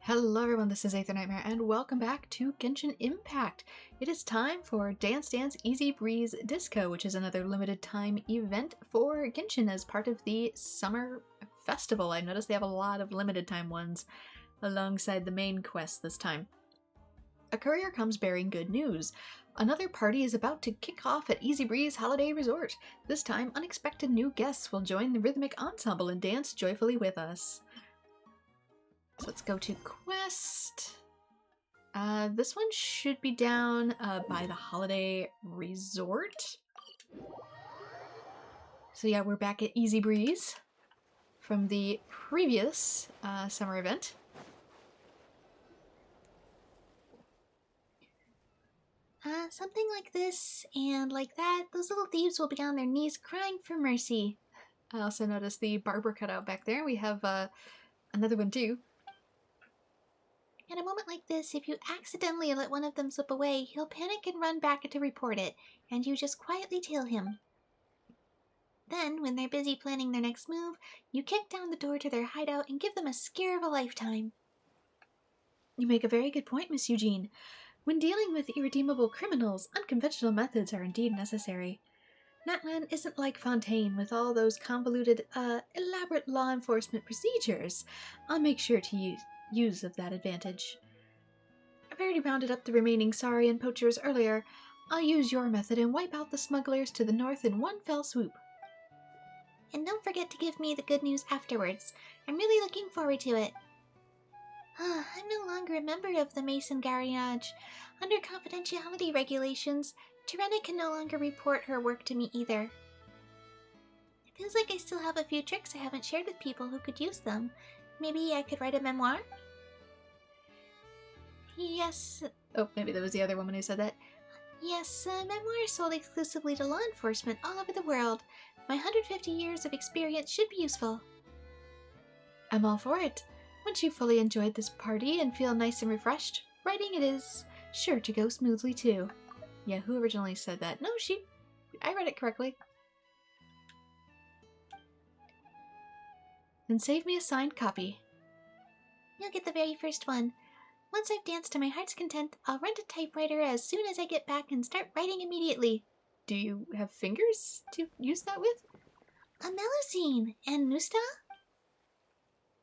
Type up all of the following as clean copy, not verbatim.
Hello everyone, this is Aether Nightmare, and welcome back to Genshin Impact. It is time for Dance Dance Easy-Breezy Disco, which is another limited time event for Genshin as part of the summer festival. I noticed they have a lot of limited time ones alongside the main quest this time. A courier comes bearing good news. Another party is about to kick off at Easy-Breezy Holiday Resort. This time, unexpected new guests will join the rhythmic ensemble and dance joyfully with us. So let's go to quest. This one should be down by the Holiday Resort. So yeah, we're back at Easy-Breezy from the previous summer event. Something like this and like that. Those little thieves will be on their knees crying for mercy. I also noticed the barber cutout back there. We have another one too. At a moment like this, if you accidentally let one of them slip away, he'll panic and run back to report it, and you just quietly tail him. Then, when they're busy planning their next move, you kick down the door to their hideout and give them a scare of a lifetime. You make a very good point, Miss Eugene. When dealing with irredeemable criminals, unconventional methods are indeed necessary. Natlan isn't like Fontaine with all those convoluted, elaborate law enforcement procedures. I'll make sure to use of that advantage. I've already rounded up the remaining Saurian poachers earlier. I'll use your method and wipe out the smugglers to the north in one fell swoop. And don't forget to give me the good news afterwards. I'm really looking forward to it. I'm no longer a member of the Mason Garage. Under confidentiality regulations, Tirena can no longer report her work to me either. It feels like I still have a few tricks I haven't shared with people who could use them. Maybe I could write a memoir? Yes. Oh, maybe that was the other woman who said that. Yes, a memoir is sold exclusively to law enforcement all over the world. My 150 years of experience should be useful. I'm all for it. Once you've fully enjoyed this party and feel nice and refreshed, writing it is sure to go smoothly too. Yeah, who originally said that? No, I read it correctly. Then save me a signed copy. You'll get the very first one. Once I've danced to my heart's content, I'll rent a typewriter as soon as I get back and start writing immediately. Do you have fingers to use that with? A Melusine and Nusta?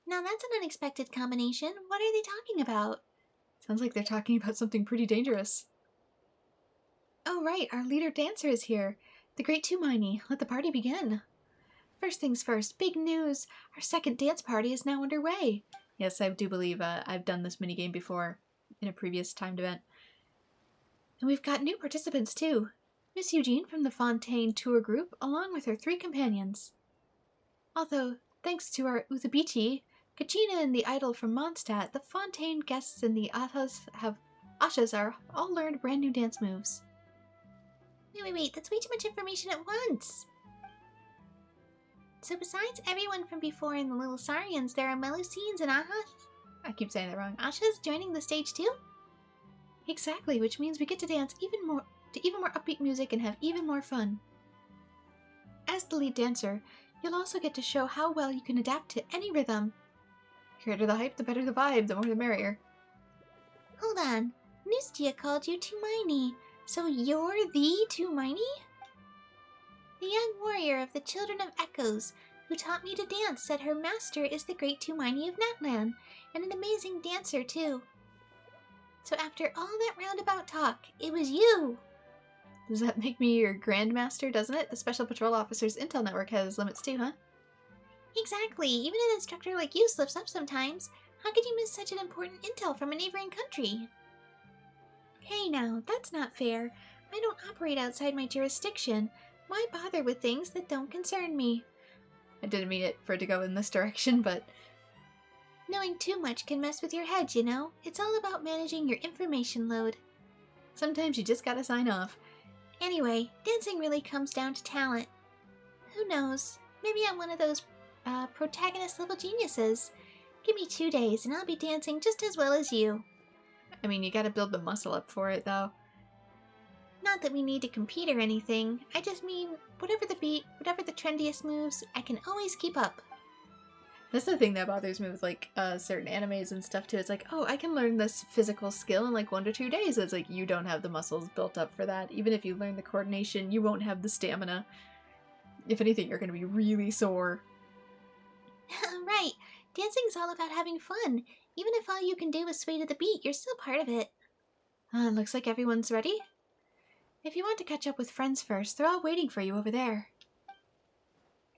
Now that's an unexpected combination. What are they talking about? Sounds like they're talking about something pretty dangerous. Oh right, our leader dancer is here. The great Tumaini. Let the party begin. First things first, big news! Our second dance party is now underway. Yes, I do believe I've done this minigame before in a previous timed event. And we've got new participants too. Miss Eugene from the Fontaine tour group, along with her 3 companions. Although, thanks to our Uthabiti, Kachina and the idol from Mondstadt, the Fontaine guests and the Ashas are all learned brand new dance moves. Wait, that's way too much information at once! So besides everyone from before in the Little Saurians, there are Melusines and I keep saying that wrong. Ashas joining the stage too? Exactly, which means we get to dance even more upbeat music and have even more fun. As the lead dancer, you'll also get to show how well you can adapt to any rhythm. The greater the hype, the better the vibe, the more the merrier. Hold on, Nustia called you Tumaini, so you're the Tumaini? The young warrior of the Children of Echoes, who taught me to dance, said her master is the great Tumaini of Natlan, and an amazing dancer too. So after all that roundabout talk, it was you! Does that make me your Grandmaster, doesn't it? The Special Patrol Officers Intel Network has limits too, huh? Exactly, even an instructor like you slips up sometimes. How could you miss such an important intel from a neighboring country? Hey now, that's not fair. I don't operate outside my jurisdiction. Why bother with things that don't concern me? I didn't mean it for it to go in this direction, but... Knowing too much can mess with your head, you know? It's all about managing your information load. Sometimes you just gotta sign off. Anyway, dancing really comes down to talent. Who knows? Maybe I'm one of those protagonist-level geniuses. Give me 2 days and I'll be dancing just as well as you. I mean, you gotta build the muscle up for it, though. Not that we need to compete or anything. I just mean, whatever the beat, whatever the trendiest moves, I can always keep up. That's the thing that bothers me with, like, certain animes and stuff, too. It's like, oh, I can learn this physical skill in, like, 1 to 2 days. It's like, you don't have the muscles built up for that. Even if you learn the coordination, you won't have the stamina. If anything, you're gonna be really sore. Right. Dancing's all about having fun. Even if all you can do is sway to the beat, you're still part of it. Looks like everyone's ready. If you want to catch up with friends first, they're all waiting for you over there.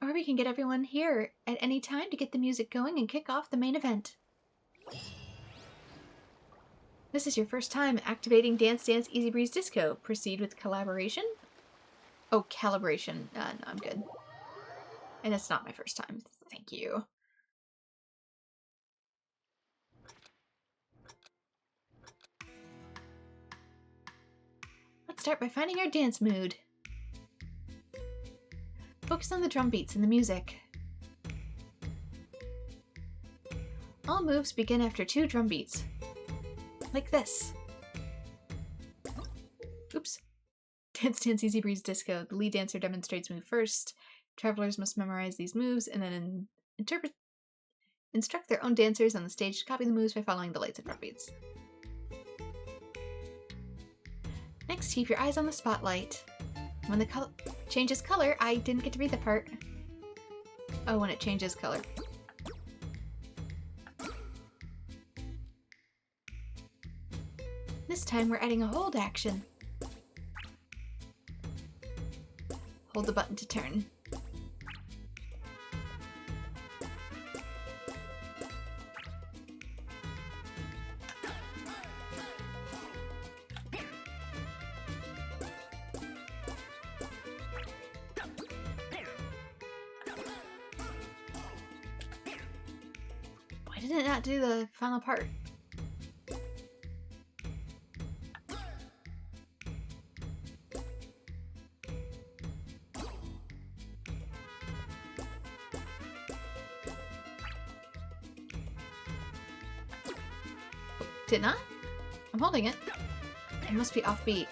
Or we can get everyone here at any time to get the music going and kick off the main event. This is your first time activating Dance Dance Easy-Breezy Disco. Proceed with collaboration? Oh, calibration. No, I'm good. And it's not my first time. Thank you. Let's start by finding our dance mood. Focus on the drum beats and the music. All moves begin after 2 drum beats. Like this. Oops. Dance Dance Easy-Breezy Disco. The lead dancer demonstrates move first. Travelers must memorize these moves and then instruct their own dancers on the stage to copy the moves by following the lights and drum beats. Next, keep your eyes on the spotlight. When the color changes color, I didn't get to read the part. Oh, when it changes color. This time we're adding a hold action. Hold the button to turn. Why did it not do the final part? Did not? I'm holding it. It must be offbeat.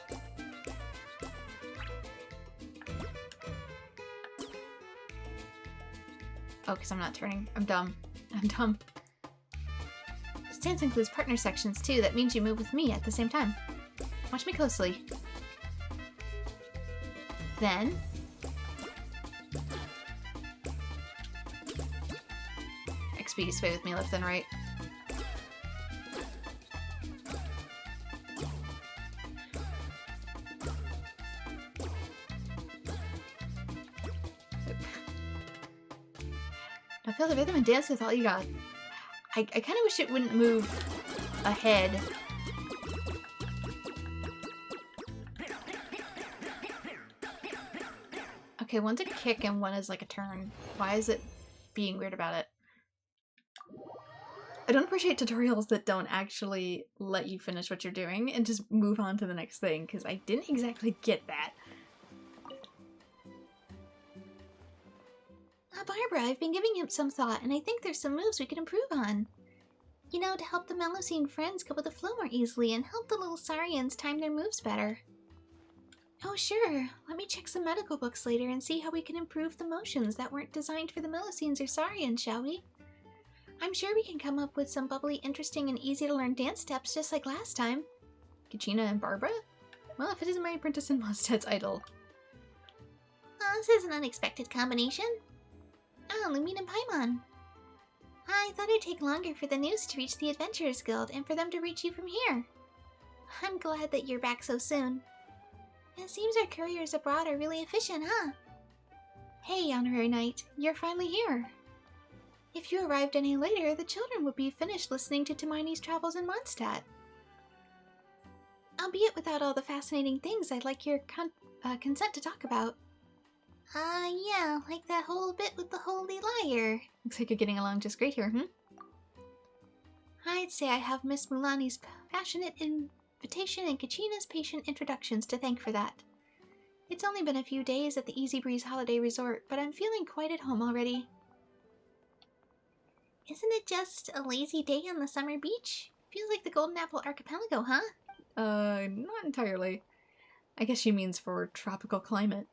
Oh, because I'm not turning. I'm dumb. I'm dumb. This dance includes partner sections too. That means you move with me at the same time. Watch me closely. Then... XP, sway with me left and right. Now feel the rhythm and dance with all you got. I kind of wish it wouldn't move ahead. Okay, one's a kick and one is like a turn. Why is it being weird about it? I don't appreciate tutorials that don't actually let you finish what you're doing and just move on to the next thing, because I didn't exactly get that. Barbara, I've been giving him some thought, and I think there's some moves we could improve on. You know, to help the Melocene friends go with the flow more easily and help the little Saurians time their moves better. Oh sure, let me check some medical books later and see how we can improve the motions that weren't designed for the Melocenes or Saurians, shall we? I'm sure we can come up with some bubbly, interesting, and easy-to-learn dance steps just like last time. Kachina and Barbara? Well, if it isn't my apprentice and Mosted's idol. This is an unexpected combination. Oh, Lumine and Paimon. I thought it'd take longer for the news to reach the Adventurers Guild and for them to reach you from here. I'm glad that you're back so soon. It seems our couriers abroad are really efficient, huh? Hey, Honorary Knight, you're finally here. If you arrived any later, the children would be finished listening to Hermione's travels in Mondstadt. Albeit without all the fascinating things I'd like your consent to talk about. Yeah, like that whole bit with the Holy Liar. Looks like you're getting along just great here, I'd say I have Miss Mulani's passionate invitation and Kachina's patient introductions to thank for that. It's only been a few days at the Easy-Breezy Holiday Resort, but I'm feeling quite at home already. Isn't it just a lazy day on the summer beach? Feels like the Golden Apple Archipelago, huh? Not entirely. I guess she means for tropical climate.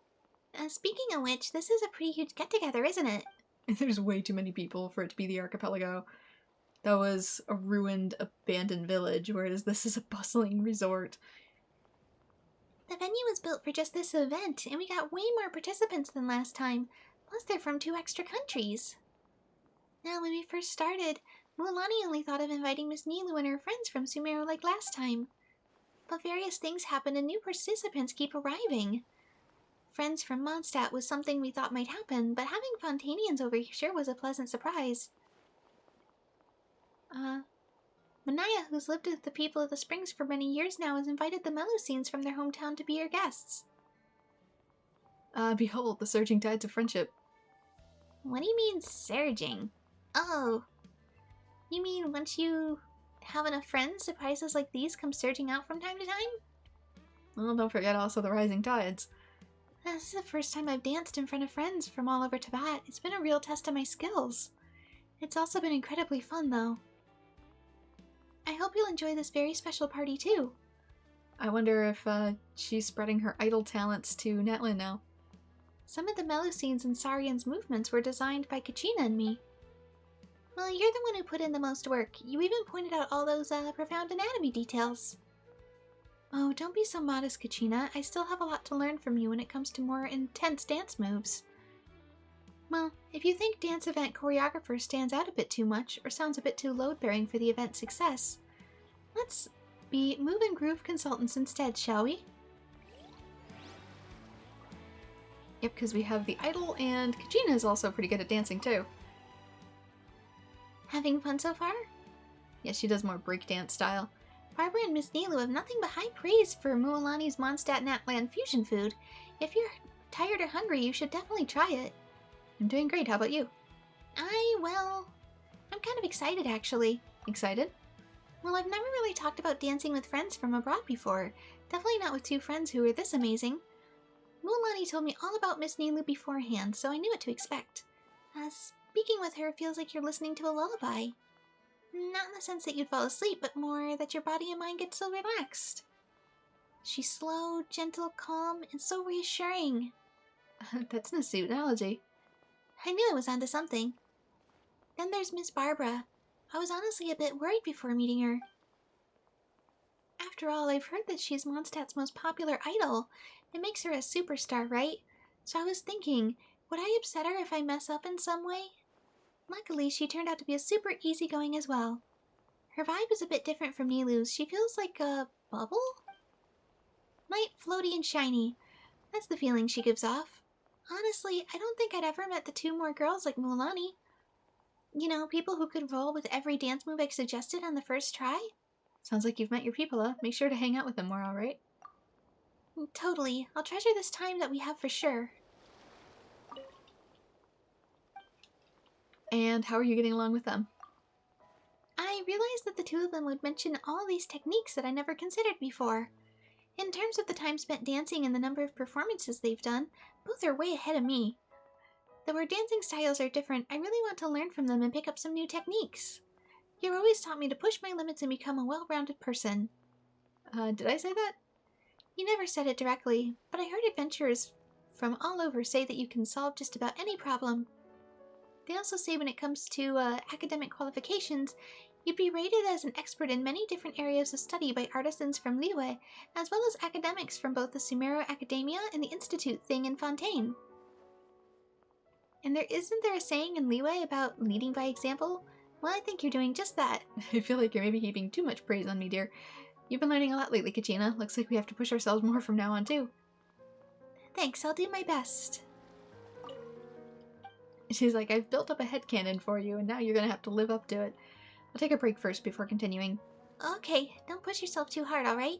Speaking of which, this is a pretty huge get-together, isn't it? And there's way too many people for it to be the archipelago. That was a ruined, abandoned village, whereas this is a bustling resort. The venue was built for just this event, and we got way more participants than last time. Plus, they're from 2 extra countries. Now, when we first started, Mualani only thought of inviting Miss Nilu and her friends from Sumeru like last time. But various things happen and new participants keep arriving. Friends from Mondstadt was something we thought might happen, but having Fontanians over here sure was a pleasant surprise. Manaya, who's lived with the people of the Springs for many years now, has invited the Melusines from their hometown to be her guests. Behold, the surging tides of friendship. What do you mean, surging? Oh, you mean once you have enough friends, surprises like these come surging out from time to time? Well, don't forget also the rising tides. This is the first time I've danced in front of friends from all over Tibet. It's been a real test of my skills. It's also been incredibly fun, though. I hope you'll enjoy this very special party, too. I wonder if she's spreading her idol talents to Netlin now. Some of the Melusines and Sarian's movements were designed by Kachina and me. Well, you're the one who put in the most work. You even pointed out all those profound anatomy details. Oh, don't be so modest, Kachina. I still have a lot to learn from you when it comes to more intense dance moves. Well, if you think dance event choreographer stands out a bit too much or sounds a bit too load-bearing for the event's success, let's be move and groove consultants instead, shall we? Yep, because we have the idol, and Kachina is also pretty good at dancing too. Having fun so far? Yes, she does more breakdance style. Barbara and Miss Nilu have nothing but high praise for Mualani's Mondstadt Natland fusion food. If you're tired or hungry, you should definitely try it. I'm doing great, how about you? I'm kind of excited, actually. Excited? Well, I've never really talked about dancing with friends from abroad before. Definitely not with 2 friends who are this amazing. Mualani told me all about Miss Nilu beforehand, so I knew what to expect. Speaking with her feels like you're listening to a lullaby. Not in the sense that you'd fall asleep, but more that your body and mind get so relaxed. She's slow, gentle, calm, and so reassuring. That's an astute analogy. I knew I was onto something. Then there's Miss Barbara. I was honestly a bit worried before meeting her. After all, I've heard that she's Mondstadt's most popular idol. It makes her a superstar, right? So I was thinking, would I upset her if I mess up in some way? Luckily, she turned out to be a super easygoing as well. Her vibe is a bit different from Nilu's. She feels like a bubble? Light, floaty, and shiny. That's the feeling she gives off. Honestly, I don't think I'd ever met the 2 more girls like Mualani. You know, people who could roll with every dance move I suggested on the first try. Sounds like you've met your people, huh? Make sure to hang out with them more, alright? Totally. I'll treasure this time that we have for sure. And how are you getting along with them? I realized that the 2 of them would mention all these techniques that I never considered before. In terms of the time spent dancing and the number of performances they've done, both are way ahead of me. Though our dancing styles are different, I really want to learn from them and pick up some new techniques. You've always taught me to push my limits and become a well-rounded person. Did I say that? You never said it directly, but I heard adventurers from all over say that you can solve just about any problem. They also say when it comes to academic qualifications, you'd be rated as an expert in many different areas of study by artisans from Liyue, as well as academics from both the Sumeru Academia and the Institute thing in Fontaine. And isn't there a saying in Liyue about leading by example? Well, I think you're doing just that. I feel like you're maybe heaping too much praise on me, dear. You've been learning a lot lately, Kachina. Looks like we have to push ourselves more from now on, too. Thanks, I'll do my best. She's like, I've built up a headcanon for you, and now you're gonna have to live up to it. I'll take a break first before continuing. Okay, don't push yourself too hard, alright?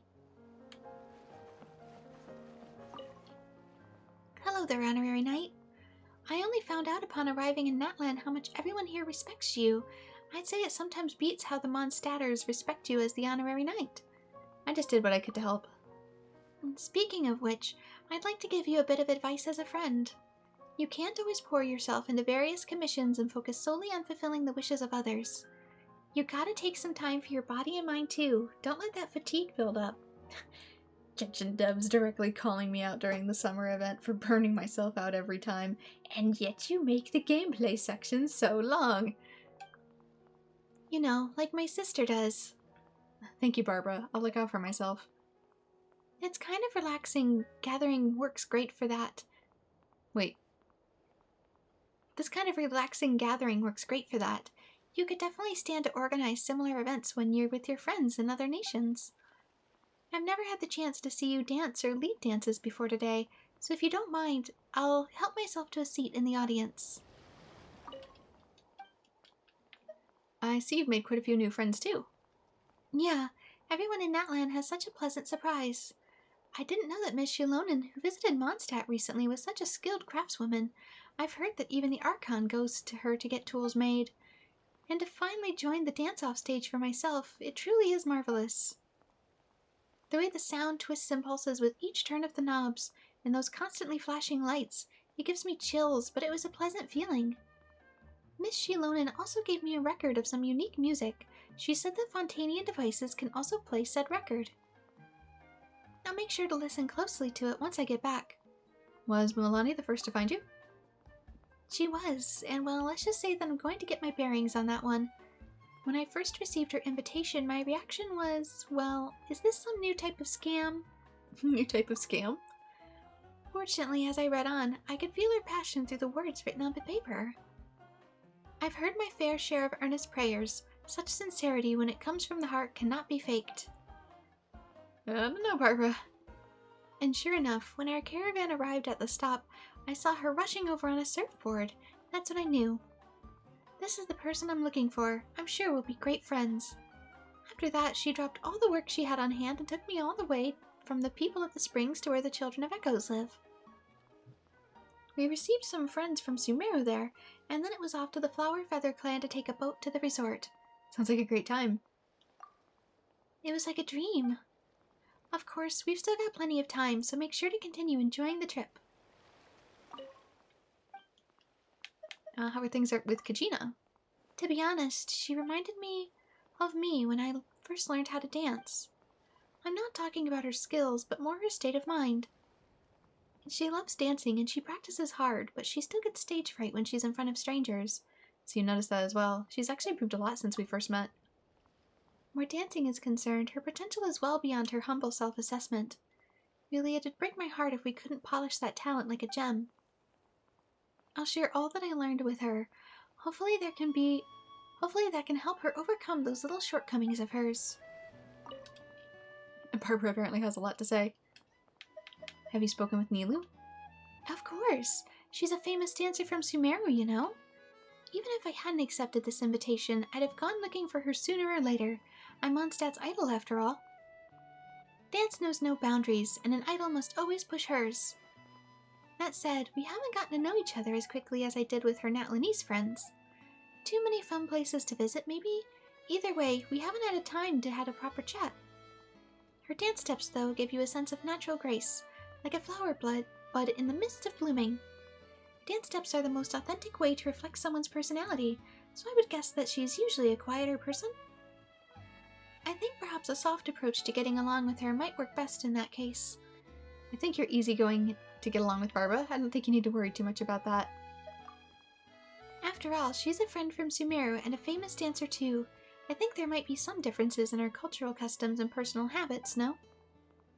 Hello there, Honorary Knight. I only found out upon arriving in Natland how much everyone here respects you. I'd say it sometimes beats how the Mondstadters respect you as the Honorary Knight. I just did what I could to help. And speaking of which, I'd like to give you a bit of advice as a friend. You can't always pour yourself into various commissions and focus solely on fulfilling the wishes of others. You gotta take some time for your body and mind too. Don't let that fatigue build up. Genshin devs directly calling me out during the summer event for burning myself out every time. And yet you make the gameplay section so long. You know, like my sister does. Thank you, Barbara. I'll look out for myself. It's kind of relaxing. Gathering works great for that. Wait. This kind of relaxing gathering works great for that. You could definitely stand to organize similar events when you're with your friends in other nations. I've never had the chance to see you dance or lead dances before today, so if you don't mind, I'll help myself to a seat in the audience. I see you've made quite a few new friends too. Yeah, everyone in Natlan has such a pleasant surprise. I didn't know that Miss Shilonen, who visited Mondstadt recently, was such a skilled craftswoman. I've heard that even the Archon goes to her to get tools made. And to finally join the dance-off stage for myself, it truly is marvelous. The way the sound twists and pulses with each turn of the knobs, and those constantly flashing lights, it gives me chills, but it was a pleasant feeling. Miss Shilonen also gave me a record of some unique music. She said that Fontanian devices can also play said record. I'll make sure to listen closely to it once I get back. Was Milani the first to find you? She was, and well, let's just say that I'm going to get my bearings on that one. When I first received her invitation, my reaction was, well, is this some new type of scam? New type of scam? Fortunately, as I read on, I could feel her passion through the words written on the paper. I've heard my fair share of earnest prayers. Such sincerity when it comes from the heart cannot be faked. I don't know, Barbara. And sure enough, when our caravan arrived at the stop, I saw her rushing over on a surfboard. That's when I knew. This is the person I'm looking for. I'm sure we'll be great friends. After that, she dropped all the work she had on hand and took me all the way from the people of the springs to where the children of Echoes live. We received some friends from Sumeru there, and then it was off to the Flower Feather clan to take a boat to the resort. Sounds like a great time. It was like a dream. Of course, we've still got plenty of time, so make sure to continue enjoying the trip. How are things with Kajina? To be honest, she reminded me of me when I first learned how to dance. I'm not talking about her skills, but more her state of mind. She loves dancing and she practices hard, but she still gets stage fright when she's in front of strangers. So you noticed that as well. She's actually improved a lot since we first met. Where dancing is concerned, her potential is well beyond her humble self-assessment. Really, it'd break my heart if we couldn't polish that talent like a gem. I'll share all that I learned with her. Hopefully that can help her overcome those little shortcomings of hers. And Barbara apparently has a lot to say. Have you spoken with Nilu? Of course. She's a famous dancer from Sumeru, you know. Even if I hadn't accepted this invitation, I'd have gone looking for her sooner or later. I'm Mondstadt's idol, after all. Dance knows no boundaries, and an idol must always push hers. That said, we haven't gotten to know each other as quickly as I did with her Natlanese friends. Too many fun places to visit, maybe? Either way, we haven't had a time to have a proper chat. Her dance steps, though, give you a sense of natural grace, like a flower bud in the midst of blooming. Dance steps are the most authentic way to reflect someone's personality, so I would guess that she's usually a quieter person. I think perhaps a soft approach to getting along with her might work best in that case. I think you're easygoing to get along with Barbara. I don't think you need to worry too much about that. After all, she's a friend from Sumeru and a famous dancer too. I think there might be some differences in her cultural customs and personal habits, no?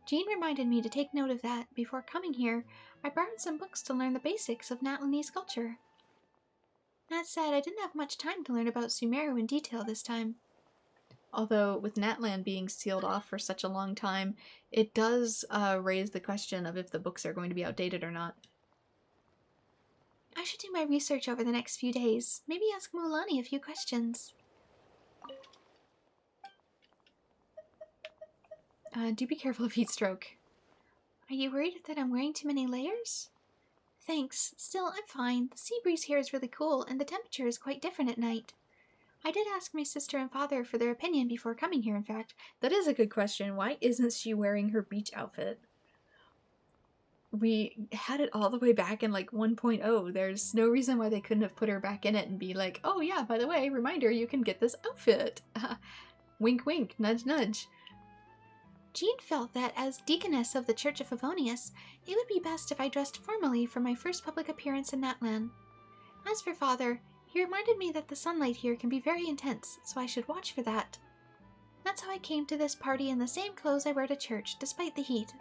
Jean reminded me to take note of that. Before coming here, I borrowed some books to learn the basics of Natlanese culture. That said, I didn't have much time to learn about Sumeru in detail this time. Although, with Natlan being sealed off for such a long time, it does raise the question of if the books are going to be outdated or not. I should do my research over the next few days. Maybe ask Mulani a few questions. Do be careful of heat stroke. Are you worried that I'm wearing too many layers? Thanks. Still, I'm fine. The sea breeze here is really cool, and the temperature is quite different at night. I did ask my sister and father for their opinion before coming here, in fact. That is a good question. Why isn't she wearing her beach outfit? We had it all the way back in like 1.0. There's no reason why they couldn't have put her back in it and be like, oh yeah, by the way, reminder, you can get this outfit. Wink wink, nudge nudge. Jean felt that as deaconess of the Church of Favonius, it would be best if I dressed formally for my first public appearance in Natlan. As for Father, he reminded me that the sunlight here can be very intense, so I should watch for that. That's how I came to this party in the same clothes I wear to church, despite the heat.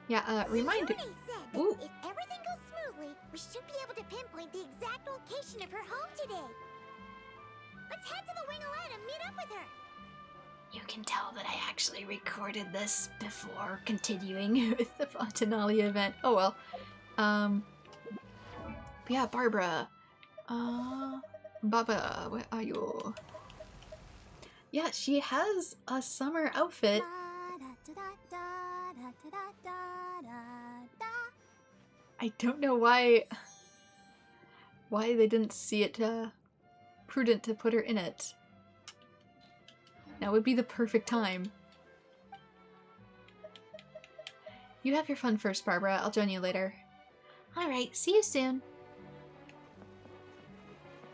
Yeah, reminder. Ooh. If everything goes smoothly, we should be able to pinpoint the exact location of her home today. Let's head to the Wing-O-Lette and meet up with her. You can tell that I actually recorded this before continuing with the Fontanali event. Oh well. But yeah, Barbara. Baba, where are you? Yeah, she has a summer outfit. I don't know why they didn't see it prudent to put her in it. Now would be the perfect time. You have your fun first, Barbara. I'll join you later. Alright, see you soon.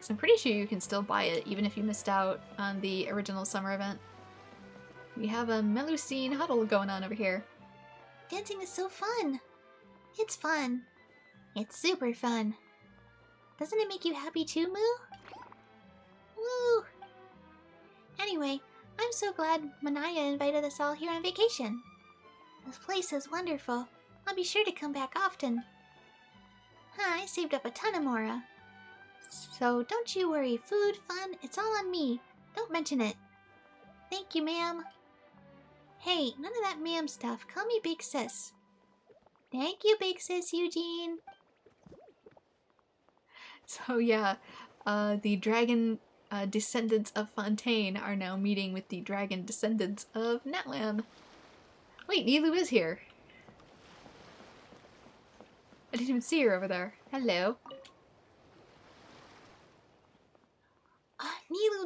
So I'm pretty sure you can still buy it, even if you missed out on the original summer event. We have a Melusine huddle going on over here. Dancing is so fun. It's fun. It's super fun. Doesn't it make you happy too, Moo? Woo! Anyway, I'm so glad Manaya invited us all here on vacation. This place is wonderful. I'll be sure to come back often. I saved up a ton of Mora. So don't you worry, food, fun, it's all on me. Don't mention it. Thank you, ma'am. Hey, none of that ma'am stuff. Call me Big Sis. Thank you, Big Sis Eugene. So yeah, the dragon descendants of Fontaine are now meeting with the dragon descendants of Natlan. Wait, Nilu is here. I didn't even see her over there. Hello.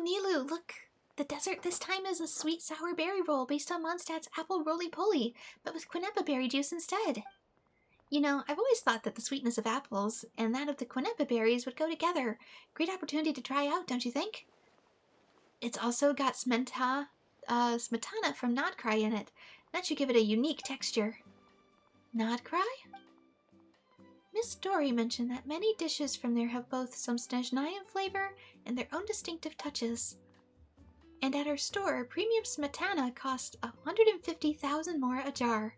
Nilu, look. The dessert this time is a sweet sour berry roll based on Mondstadt's apple roly-poly, but with quineppa berry juice instead. You know, I've always thought that the sweetness of apples and that of the quineppa berries would go together. Great opportunity to try out, don't you think? It's also got smetana from nod-krai in it. That should give it a unique texture. Nod-krai? Miss Dory mentioned that many dishes from there have both some Snezhnayan flavor and their own distinctive touches. And at her store, premium smetana costs 150,000 more a jar.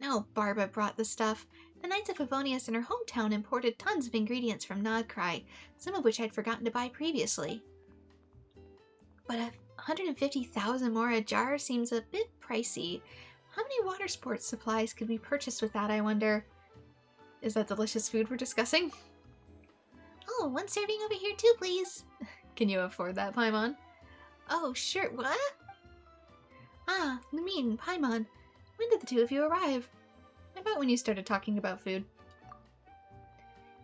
No, Barbara brought the stuff. The Knights of Favonius in her hometown imported tons of ingredients from nod-krai, some of which I'd forgotten to buy previously. But 150,000 more a jar seems a bit pricey. How many water sports supplies could be purchased with that, I wonder? Is that delicious food we're discussing? Oh, one serving over here too, please. Can you afford that, Paimon? Oh, sure, what? Ah, Lumine, Paimon. When did the two of you arrive? About when you started talking about food.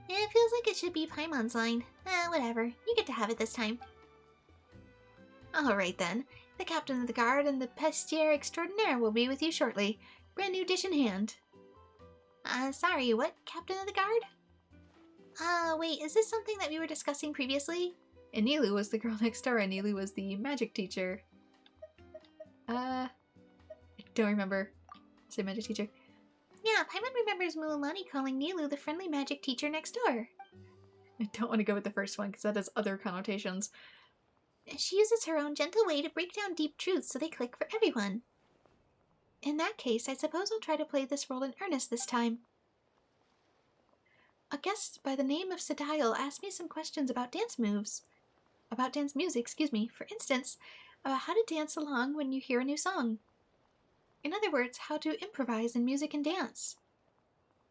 It feels like it should be Paimon's line. Whatever. You get to have it this time. Alright then. The captain of the guard and the pestier extraordinaire will be with you shortly. Brand new dish in hand. Sorry, what? Captain of the guard? Wait, is this something that we were discussing previously? And Nilu was the girl next door, and Nilu was the magic teacher. I don't remember. Say magic teacher. Yeah, Paimon remembers Mualani calling Nilu the friendly magic teacher next door. I don't want to go with the first one, because that has other connotations. She uses her own gentle way to break down deep truths so they click for everyone. In that case, I suppose I'll try to play this role in earnest this time. A guest by the name of Sedile asked me some questions about dance moves. About dance music, excuse me. For instance, about how to dance along when you hear a new song. In other words, how to improvise in music and dance.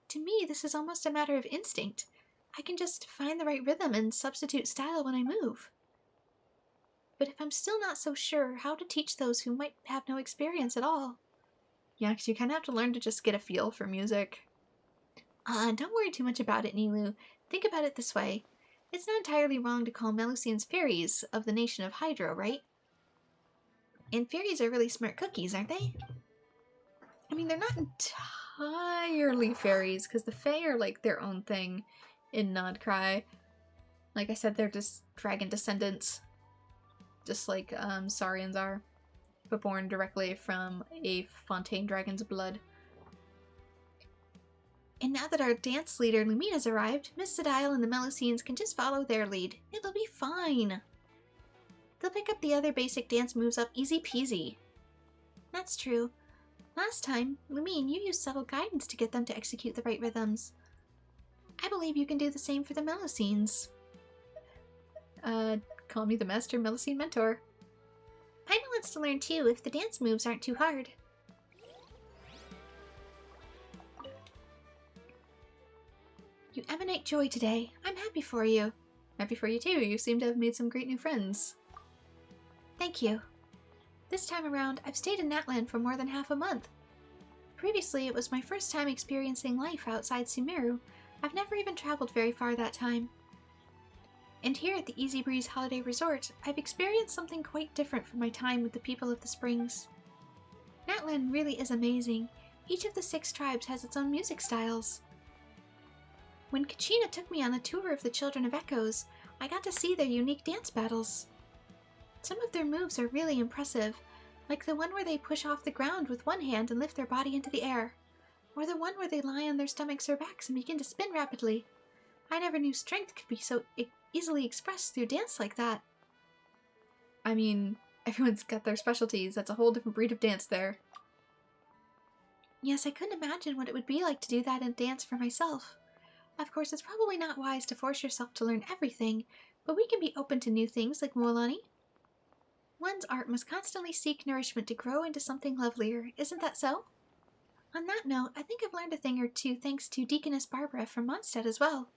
To me, this is almost a matter of instinct. I can just find the right rhythm and substitute style when I move. But if I'm still not so sure, how to teach those who might have no experience at all? Yeah, because you kind of have to learn to just get a feel for music. Don't worry too much about it, Nilu. Think about it this way. It's not entirely wrong to call Melusians fairies of the nation of Hydro, right? And fairies are really smart cookies, aren't they? I mean, they're not entirely fairies, because the Fae are like their own thing in nod-krai. Like I said, they're just dragon descendants. Just like Saurians are. but born directly from a Fontaine dragon's blood. And now that our dance leader Lumina's arrived, Miss Sedile and the Melusines can just follow their lead. It'll be fine. They'll pick up the other basic dance moves up easy peasy. That's true. Last time, Lumine, you used subtle guidance to get them to execute the right rhythms. I believe you can do the same for the Melusines. Call me the Master Melusine Mentor. Paimon wants to learn too if the dance moves aren't too hard. You emanate joy today. I'm happy for you. Happy for you too. You seem to have made some great new friends. Thank you. This time around, I've stayed in Natland for more than half a month. Previously, it was my first time experiencing life outside Sumeru. I've never even traveled very far that time. And here at the Easy-Breezy Holiday Resort, I've experienced something quite different from my time with the people of the Springs. Natland really is amazing. Each of the 6 tribes has its own music styles. When Kachina took me on a tour of the Children of Echoes, I got to see their unique dance battles. Some of their moves are really impressive, like the one where they push off the ground with one hand and lift their body into the air, or the one where they lie on their stomachs or backs and begin to spin rapidly. I never knew strength could be so easily expressed through dance like that. I mean, everyone's got their specialties. That's a whole different breed of dance there. Yes, I couldn't imagine what it would be like to do that in dance for myself. Of course, it's probably not wise to force yourself to learn everything, but we can be open to new things like Mualani. One's art must constantly seek nourishment to grow into something lovelier, isn't that so? On that note, I think I've learned a thing or two thanks to Deaconess Barbara from Mondstadt as well.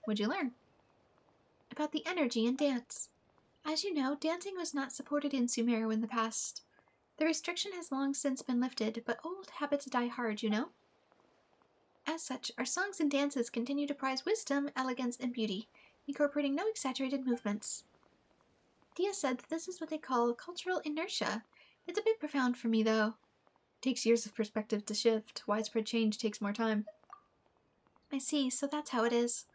What'd you learn? About the energy in dance. As you know, dancing was not supported in Sumeru in the past. The restriction has long since been lifted, but old habits die hard, you know? As such, our songs and dances continue to prize wisdom, elegance, and beauty, incorporating no exaggerated movements. Dia said that this is what they call cultural inertia. It's a bit profound for me, though. It takes years of perspective to shift. Widespread change takes more time. I see, so that's how it is.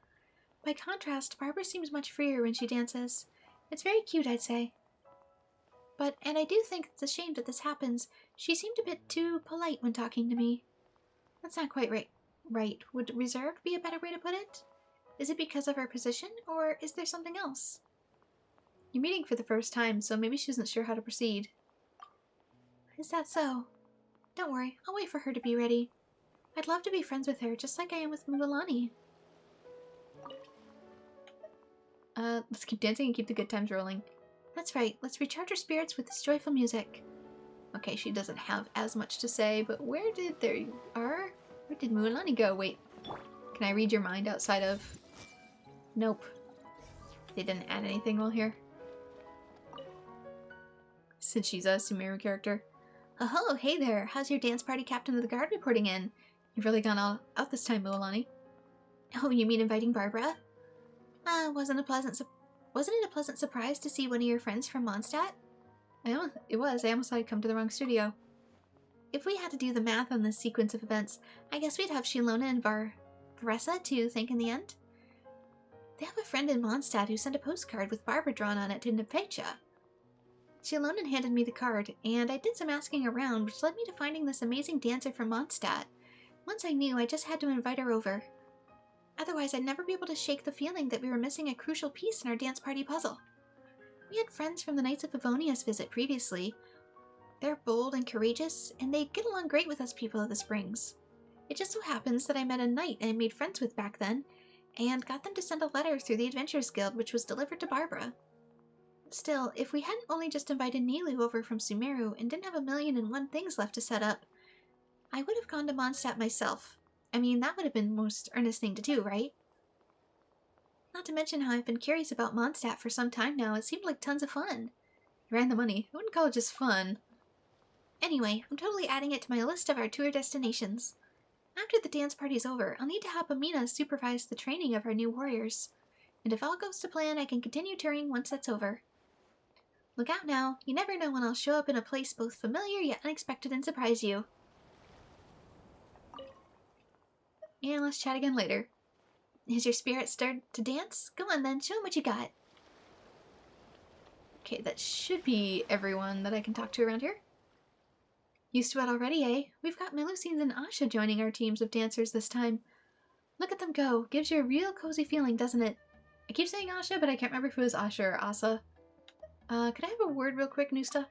By contrast, Barbara seems much freer when she dances. It's very cute, I'd say. And I do think it's a shame that this happens. She seemed a bit too polite when talking to me. That's not quite right. Would reserved be a better way to put it? Is it because of her position, or is there something else? You're meeting for the first time, so maybe she isn't sure how to proceed. Is that so? Don't worry, I'll wait for her to be ready. I'd love to be friends with her, just like I am with Mualani. Let's keep dancing and keep the good times rolling. That's right, let's recharge our spirits with this joyful music. Okay, she doesn't have as much to say, but there you are. Where did Mualani go? Wait, can I read your mind outside of... Nope. They didn't add anything while here. Since she's a Sumeru character. Oh, hey there, how's your dance party captain of the guard reporting in? You've really gone all out this time, Mualani. Oh, you mean inviting Barbara? Wasn't it a pleasant surprise to see one of your friends from Mondstadt? It was. I almost thought I'd come to the wrong studio. If we had to do the math on this sequence of events, I guess we'd have Shilona and Varessa to thank in the end. They have a friend in Mondstadt who sent a postcard with Barbara drawn on it to Nepecha. Shilona handed me the card, and I did some asking around, which led me to finding this amazing dancer from Mondstadt. Once I knew, I just had to invite her over. Otherwise, I'd never be able to shake the feeling that we were missing a crucial piece in our dance party puzzle. We had friends from the Knights of Favonia's visit previously. They're bold and courageous, and they get along great with us people of the Springs. It just so happens that I met a knight I made friends with back then, and got them to send a letter through the Adventurers Guild which was delivered to Barbara. Still, if we hadn't only just invited Nilu over from Sumeru and didn't have 1,000,001 things left to set up, I would have gone to Mondstadt myself. I mean, that would have been the most earnest thing to do, right? Not to mention how I've been curious about Mondstadt for some time now. It seemed like tons of fun. You ran the money. I wouldn't call it just fun. Anyway, I'm totally adding it to my list of our tour destinations. After the dance party's over, I'll need to have Amina supervise the training of our new warriors. And if all goes to plan, I can continue touring once that's over. Look out now. You never know when I'll show up in a place both familiar yet unexpected and surprise you. And let's chat again later. Is your spirit stirred to dance? Go on then, show 'em what you got. Okay, that should be everyone that I can talk to around here. Used to it already, eh? We've got Melusines and Asha joining our teams of dancers this time. Look at them go. Gives you a real cozy feeling, doesn't it? I keep saying Asha, but I can't remember if it was Asha or Asa. Could I have a word real quick, Nusta?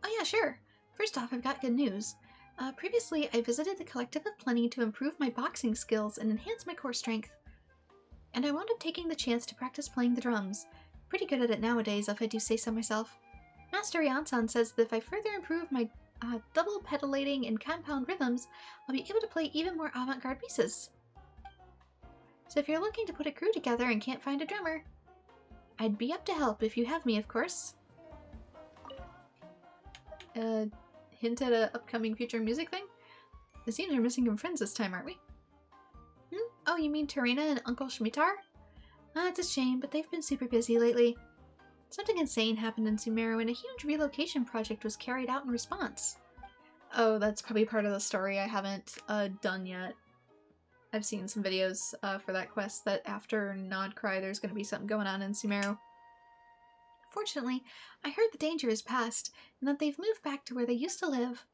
Oh yeah, sure. First off, I've got good news. Previously, I visited the Collective of Plenty to improve my boxing skills and enhance my core strength. And I wound up taking the chance to practice playing the drums. Pretty good at it nowadays, if I do say so myself. Master Yansan says that if I further improve my double pedilating and compound rhythms, I'll be able to play even more avant-garde pieces. So if you're looking to put a crew together and can't find a drummer, I'd be up to help if you have me, of course. Hint at a upcoming future music thing? It seems we're missing some friends this time, aren't we? Oh, you mean Terena and Uncle Shmitar? It's a shame, but they've been super busy lately. Something insane happened in Sumeru and a huge relocation project was carried out in response. Oh, that's probably part of the story I haven't done yet. I've seen some videos for that quest that after nod-krai there's going to be something going on in Sumeru. Fortunately, I heard the danger is past, and that they've moved back to where they used to live.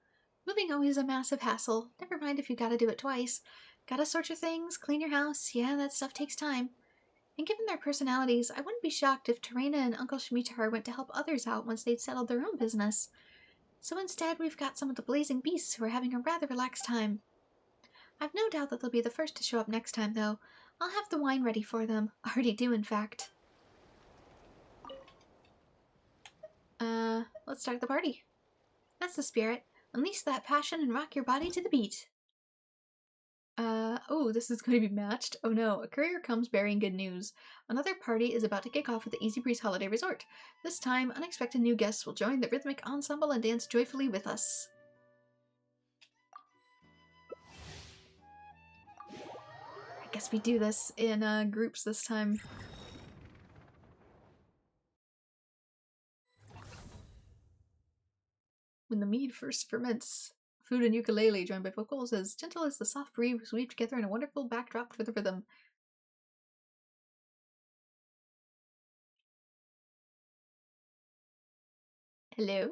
Moving always a massive hassle, never mind if you gotta do it twice. Gotta sort your things, clean your house, yeah, that stuff takes time. And given their personalities, I wouldn't be shocked if Terena and Uncle Shmitar went to help others out once they'd settled their own business. So instead, we've got some of the blazing beasts who are having a rather relaxed time. I've no doubt that they'll be the first to show up next time, though. I'll have the wine ready for them. Already do, in fact. Let's start the party. That's the spirit. Unleash that passion and rock your body to the beat. Oh, this is going to be matched. Oh no, a courier comes bearing good news. Another party is about to kick off at the Easy-Breezy Holiday Resort. This time, unexpected new guests will join the rhythmic ensemble and dance joyfully with us. I guess we do this in groups this time. When the mead first ferments, flute and ukulele joined by vocals as gentle as the soft breeze weave together in a wonderful backdrop for the rhythm. Hello?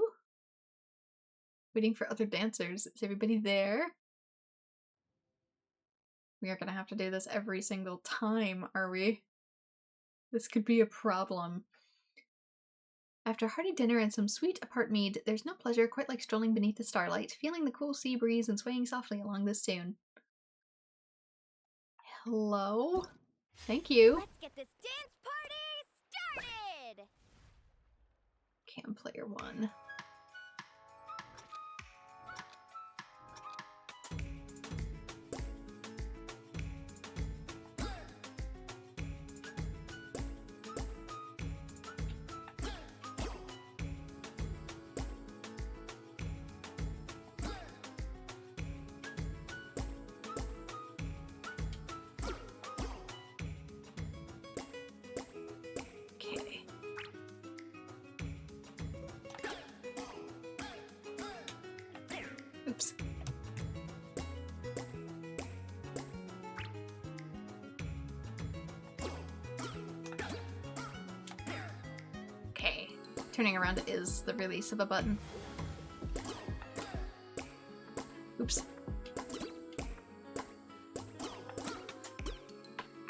Waiting for other dancers. Is everybody there? We are gonna have to do this every single time, are we? This could be a problem. After a hearty dinner and some sweet apart mead, there's no pleasure quite like strolling beneath the starlight, feeling the cool sea breeze and swaying softly along this tune. Hello? Thank you. Let's get this dance party started! Cam player 1. Oops. Okay. Turning around is the release of a button. Oops.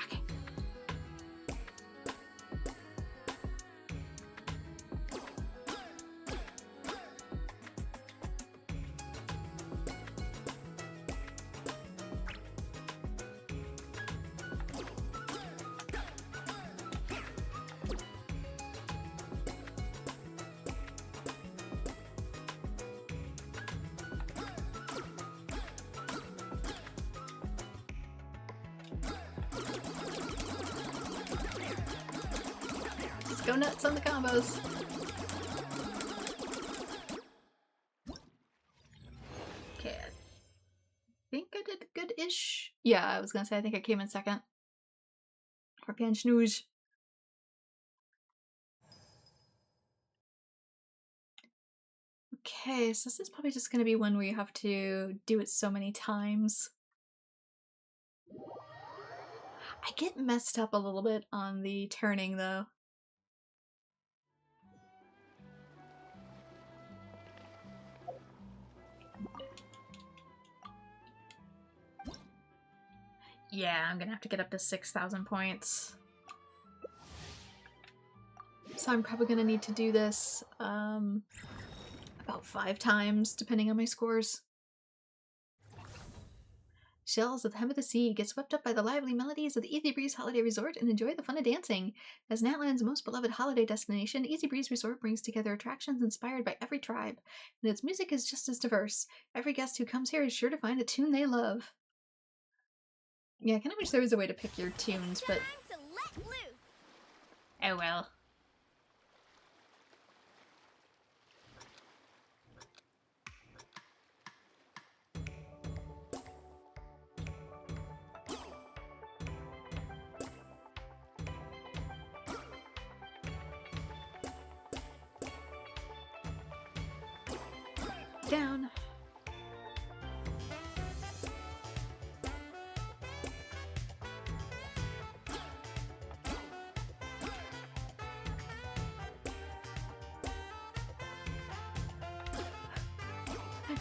Okay. Go nuts on the combos. Okay, I think I did good-ish. Yeah, I was gonna say I think I came in second. Or bien snooze. Okay, so this is probably just gonna be one where you have to do it so many times. I get messed up a little bit on the turning though. Yeah, I'm gonna have to get up to 6,000 points. So I'm probably gonna need to do this about 5 times, depending on my scores. Shells at the hem of the sea get swept up by the lively melodies of the Easy-Breeze Holiday Resort and enjoy the fun of dancing. As Natland's most beloved holiday destination, Easy-Breeze Resort brings together attractions inspired by every tribe, and its music is just as diverse. Every guest who comes here is sure to find a tune they love. Yeah, I kind of wish there was a way to pick your tunes, but... Time to let loose. oh well. Down.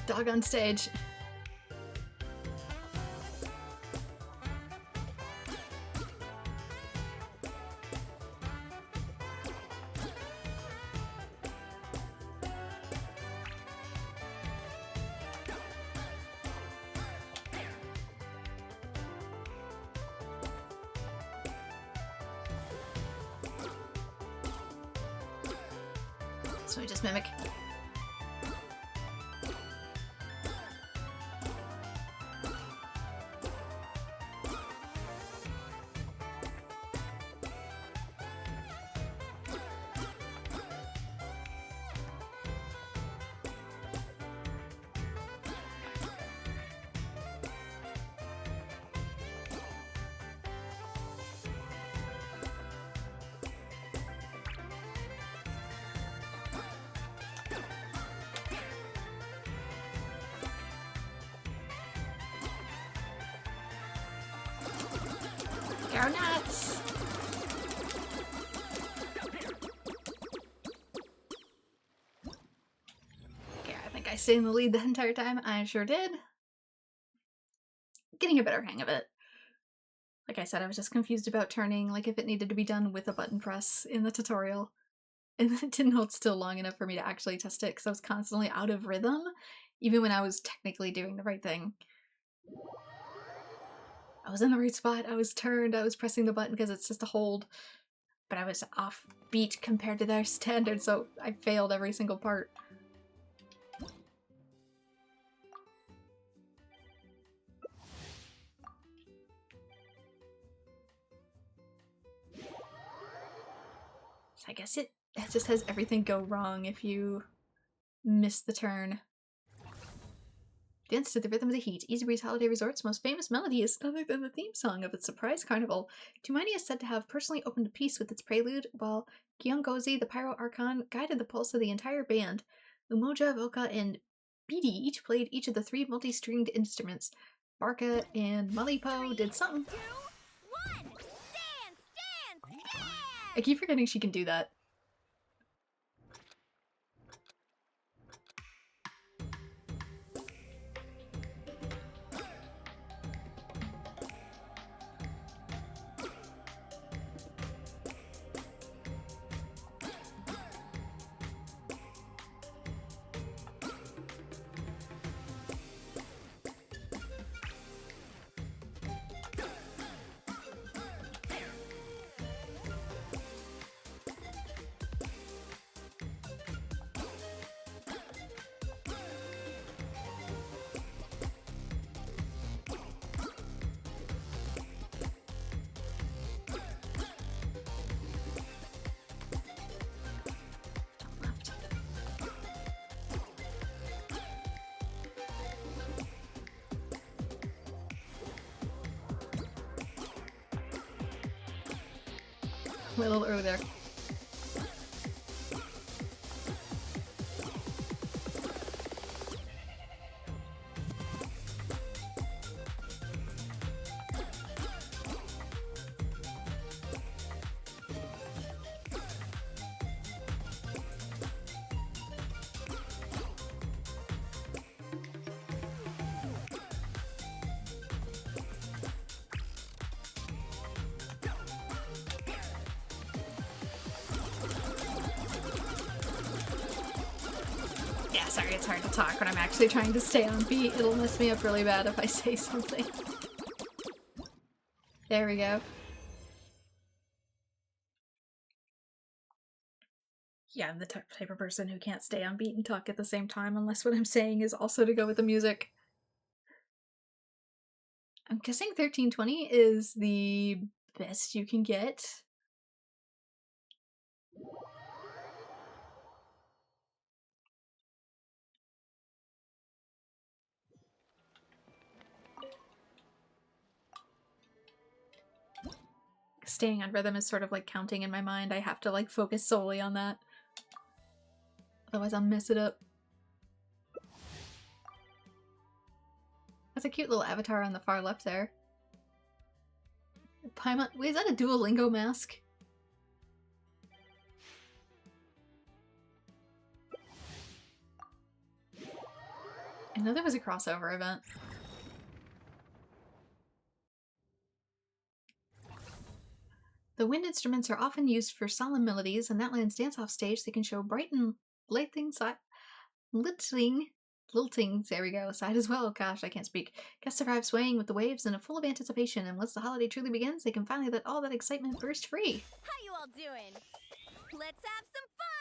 Dog on stage. So we just mimic. Go nuts! Okay, I think I stayed in the lead the entire time. I sure did. Getting a better hang of it. Like I said, I was just confused about turning, like if it needed to be done with a button press in the tutorial. And it didn't hold still long enough for me to actually test it because I was constantly out of rhythm, even when I was technically doing the right thing. I was in the right spot, I was turned, I was pressing the button because it's just a hold, but I was off beat compared to their standard, so I failed every single part. So I guess it just has everything go wrong if you miss the turn. Dance to the rhythm of the heat. Easy-Breeze Holiday Resort's most famous melody is none other than the theme song of its surprise carnival. Tumani is said to have personally opened a piece with its prelude, while Gyeonggozi, the Pyro Archon, guided the pulse of the entire band. Umoja, Voka, and Bidi each played each of the 3 multi-stringed instruments. Barca and Malipo did something. 2, 1. Dance, dance, dance! I keep forgetting she can do that. Went a little early there. Yeah, sorry, it's hard to talk when I'm actually trying to stay on beat. It'll mess me up really bad if I say something. There we go. Yeah, I'm the type of person who can't stay on beat and talk at the same time unless what I'm saying is also to go with the music. I'm guessing 1320 is the best you can get. Staying on rhythm is sort of like counting in my mind. I have to like focus solely on that. Otherwise I'll mess it up. That's a cute little avatar on the far left there. Paimon, wait, is that a Duolingo mask? I know there was a crossover event. The wind instruments are often used for solemn melodies, and that land's dance-off stage they can show bright and lilting, there we go, side as well. Gosh, I can't speak. Guests arrive swaying with the waves and full of anticipation, and once the holiday truly begins, they can finally let all that excitement burst free. How you all doing? Let's have some fun!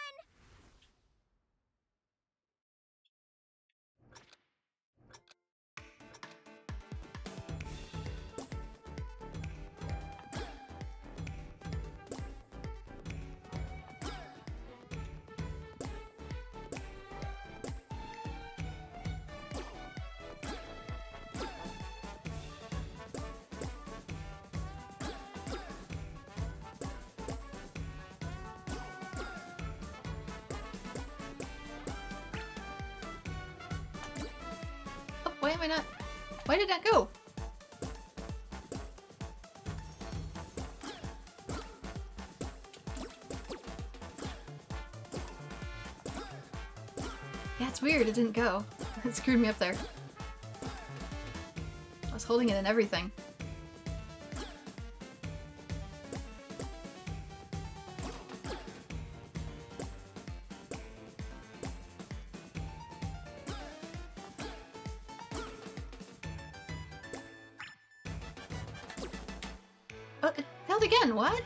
Oh, why am I not? Why did that go? Yeah, it's weird, it didn't go. It screwed me up there. I was holding it and everything. Oh, it failed again, what?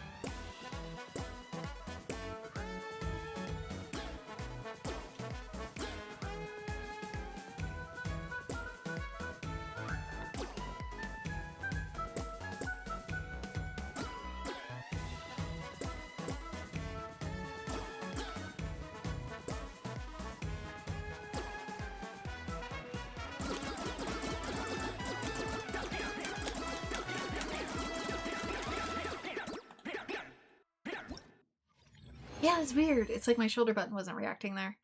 Yeah, it's weird. It's like my shoulder button wasn't reacting there.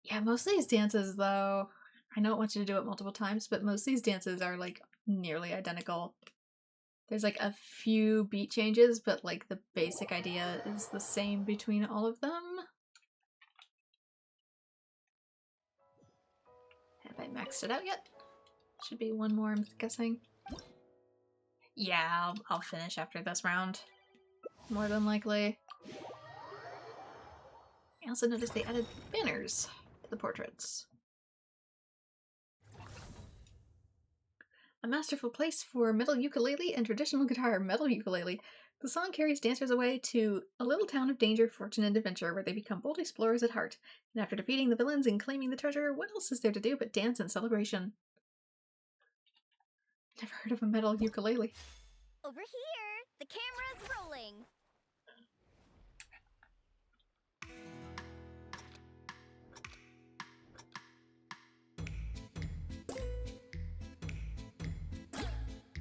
Yeah, most of these dances, though, I know it wants you to do it multiple times, but most of these dances are, like, nearly identical. There's, like, a few beat changes, but, like, the basic idea is the same between all of them. Have I maxed it out yet? Should be one more, I'm guessing. Yeah, I'll finish after this round. More than likely. I also noticed they added banners to the portraits. A masterful place for metal ukulele and traditional guitar. Metal ukulele. The song carries dancers away to a little town of danger, fortune, and adventure where they become bold explorers at heart. And after defeating the villains and claiming the treasure, what else is there to do but dance and celebration? Never heard of a metal ukulele. Over here, the camera's rolling.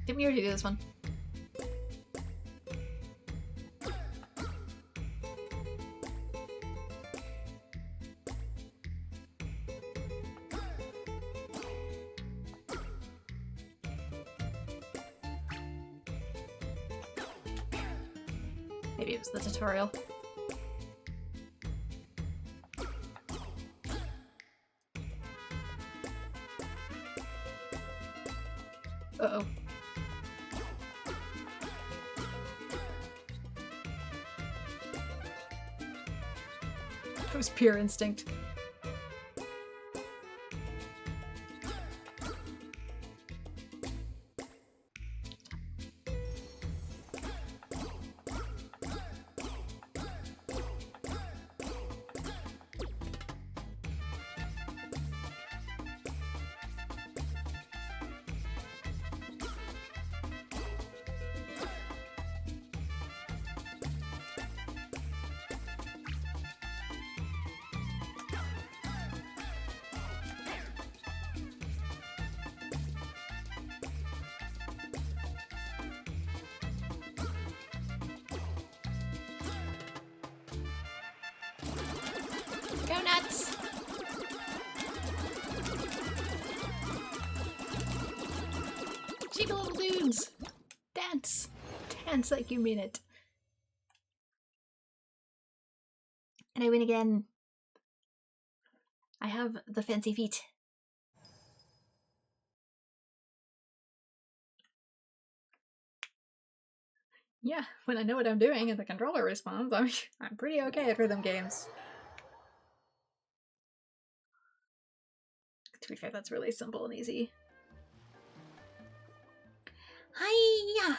Didn't we already do this one? Maybe it was the tutorial. Uh-oh. was pure instinct. Go nuts! Cheeky little dudes! Dance! Dance like you mean it. And I win again. I have the fancy feet. Yeah, when I know what I'm doing and the controller responds, I'm pretty okay at rhythm games. To be fair, that's really simple and easy. Hiya!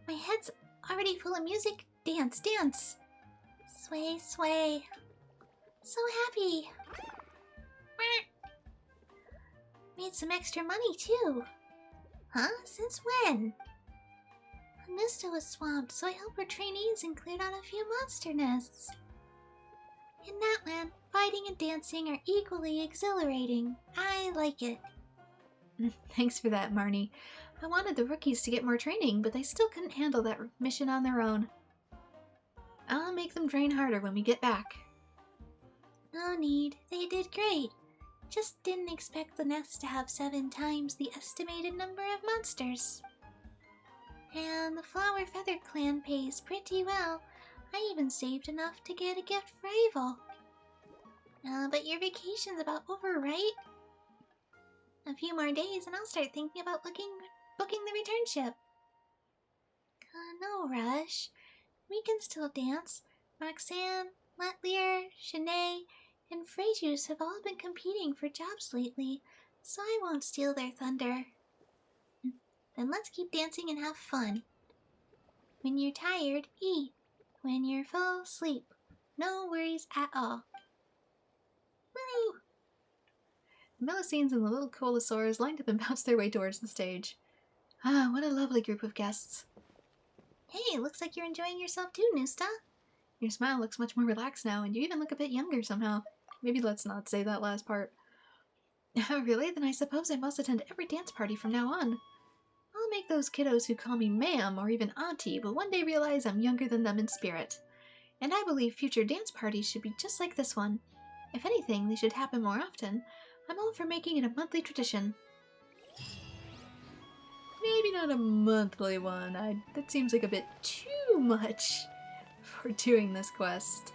My head's already full of music. Dance, dance. Sway, sway. So happy. Made some extra money too. Huh? Since when? Anista was swamped, so I helped her trainees and cleared out a few monster nests. In that land, fighting and dancing are equally exhilarating. I like it. Thanks for that, Marnie. I wanted the rookies to get more training, but they still couldn't handle that mission on their own. I'll make them train harder when we get back. No need. They did great. Just didn't expect the nest to have 7 times the estimated number of monsters. And the Flower Feather clan pays pretty well. I even saved enough to get a gift for Abel. But your vacation's about over, right? A few more days and I'll start thinking about booking the return ship. No rush. We can still dance. Roxanne, Letlier, Shanae, and Frejus have all been competing for jobs lately, so I won't steal their thunder. Then let's keep dancing and have fun. When you're tired, eat. When you're full, sleep. No worries at all. Woo! Melusines and the little Colosaurs lined up and bounced their way towards the stage. Ah, what a lovely group of guests. Hey, looks like you're enjoying yourself too, Nusta. Your smile looks much more relaxed now, and you even look a bit younger somehow. Maybe let's not say that last part. Oh, really? Then I suppose I must attend every dance party from now on. I'll make those kiddos who call me ma'am or even auntie but one day realize I'm younger than them in spirit. And I believe future dance parties should be just like this one. If anything, they should happen more often. I'm all for making it a monthly tradition. Maybe not a monthly one. That seems like a bit too much for doing this quest.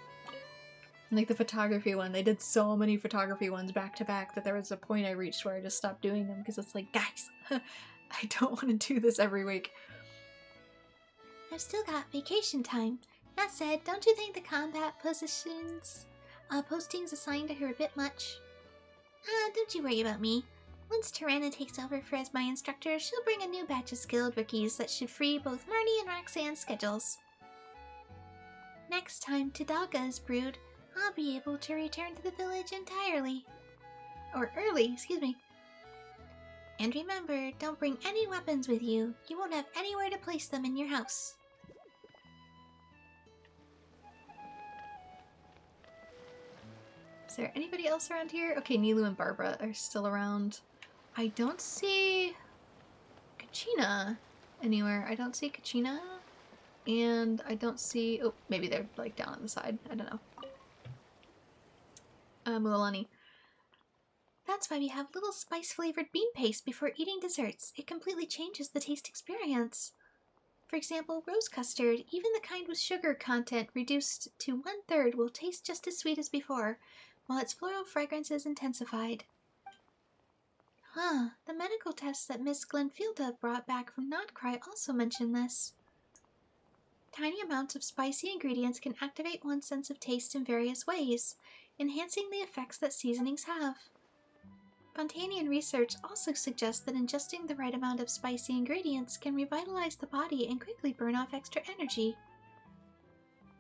Like the photography one, they did so many photography ones back to back that there was a point I reached where I just stopped doing them because it's like, guys, I don't want to do this every week. I've still got vacation time. That said, don't you think the combat postings assigned to her a bit much? Don't you worry about me. Once Tirana takes over as my instructor, she'll bring a new batch of skilled rookies that should free both Marnie and Roxanne's schedules. Next time Tadaga is brewed, I'll be able to return to the village entirely. Or early, excuse me. And remember, don't bring any weapons with you. You won't have anywhere to place them in your house. Is there anybody else around here? Okay, Nilu and Barbara are still around. I don't see Kachina anywhere. I don't see Kachina. And I don't see... Oh, maybe they're like down on the side. I don't know. Mulani. That's why we have little spice-flavored bean paste before eating desserts. It completely changes the taste experience. For example, rose custard, even the kind with sugar content reduced to 1/3, will taste just as sweet as before, while its floral fragrance is intensified. The medical tests that Miss Glenfielda brought back from nod-krai also mention this. tiny amounts of spicy ingredients can activate one's sense of taste in various ways, enhancing the effects that seasonings have. Spontaneous research also suggests that ingesting the right amount of spicy ingredients can revitalize the body and quickly burn off extra energy.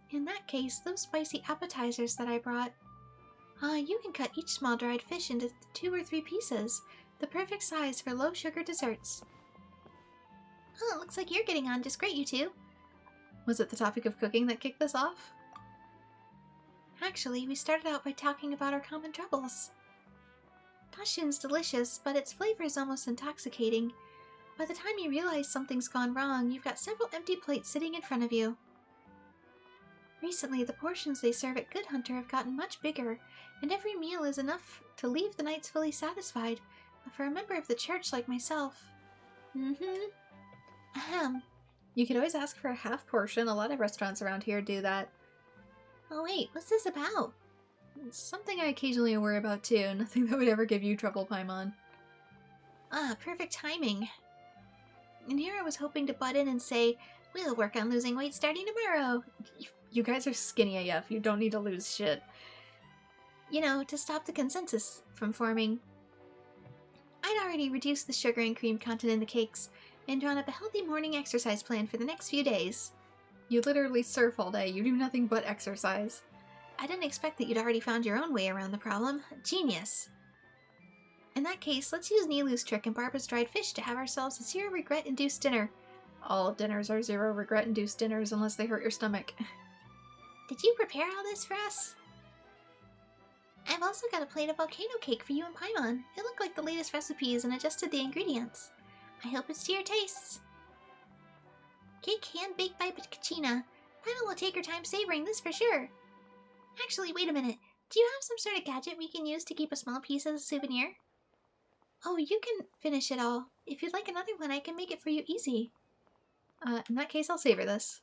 In that case, those spicy appetizers that I brought, you can cut each small dried fish into 2 or 3 pieces, the perfect size for low-sugar desserts. Oh, it looks like you're getting on just great, you two. Was it the topic of cooking that kicked this off? Actually, we started out by talking about our common troubles. Tashin's delicious, but its flavor is almost intoxicating. By the time you realize something's gone wrong, you've got several empty plates sitting in front of you. Recently, the portions they serve at Good Hunter have gotten much bigger, and every meal is enough to leave the nights fully satisfied, but for a member of the church like myself... Ahem. You could always ask for a half portion. A lot of restaurants around here do that. Oh wait, what's this about? It's something I occasionally worry about too. Nothing that would ever give you trouble, Paimon. Perfect timing. And here I was hoping to butt in and say, we'll work on losing weight starting tomorrow. You guys are skinny AF. You don't need to lose shit. You know, to stop the consensus from forming. I'd already reduced the sugar and cream content in the cakes, and drawn up a healthy morning exercise plan for the next few days. You literally surf all day. You do nothing but exercise. I didn't expect that you'd already found your own way around the problem. Genius. In that case, let's use Nilu's trick and Barbara's dried fish to have ourselves a zero regret-induced dinner. All dinners are zero regret-induced dinners unless they hurt your stomach. Did you prepare all this for us? I've also got a plate of volcano cake for you and Paimon. It looked like the latest recipes and adjusted the ingredients. I hope it's to your tastes. Cake hand-baked by Kachina. Paimon will take her time savoring this for sure. Actually, wait a minute. Do you have some sort of gadget we can use to keep a small piece as a souvenir? Oh, you can finish it all. If you'd like another one, I can make it for you easy. In that case, I'll savor this.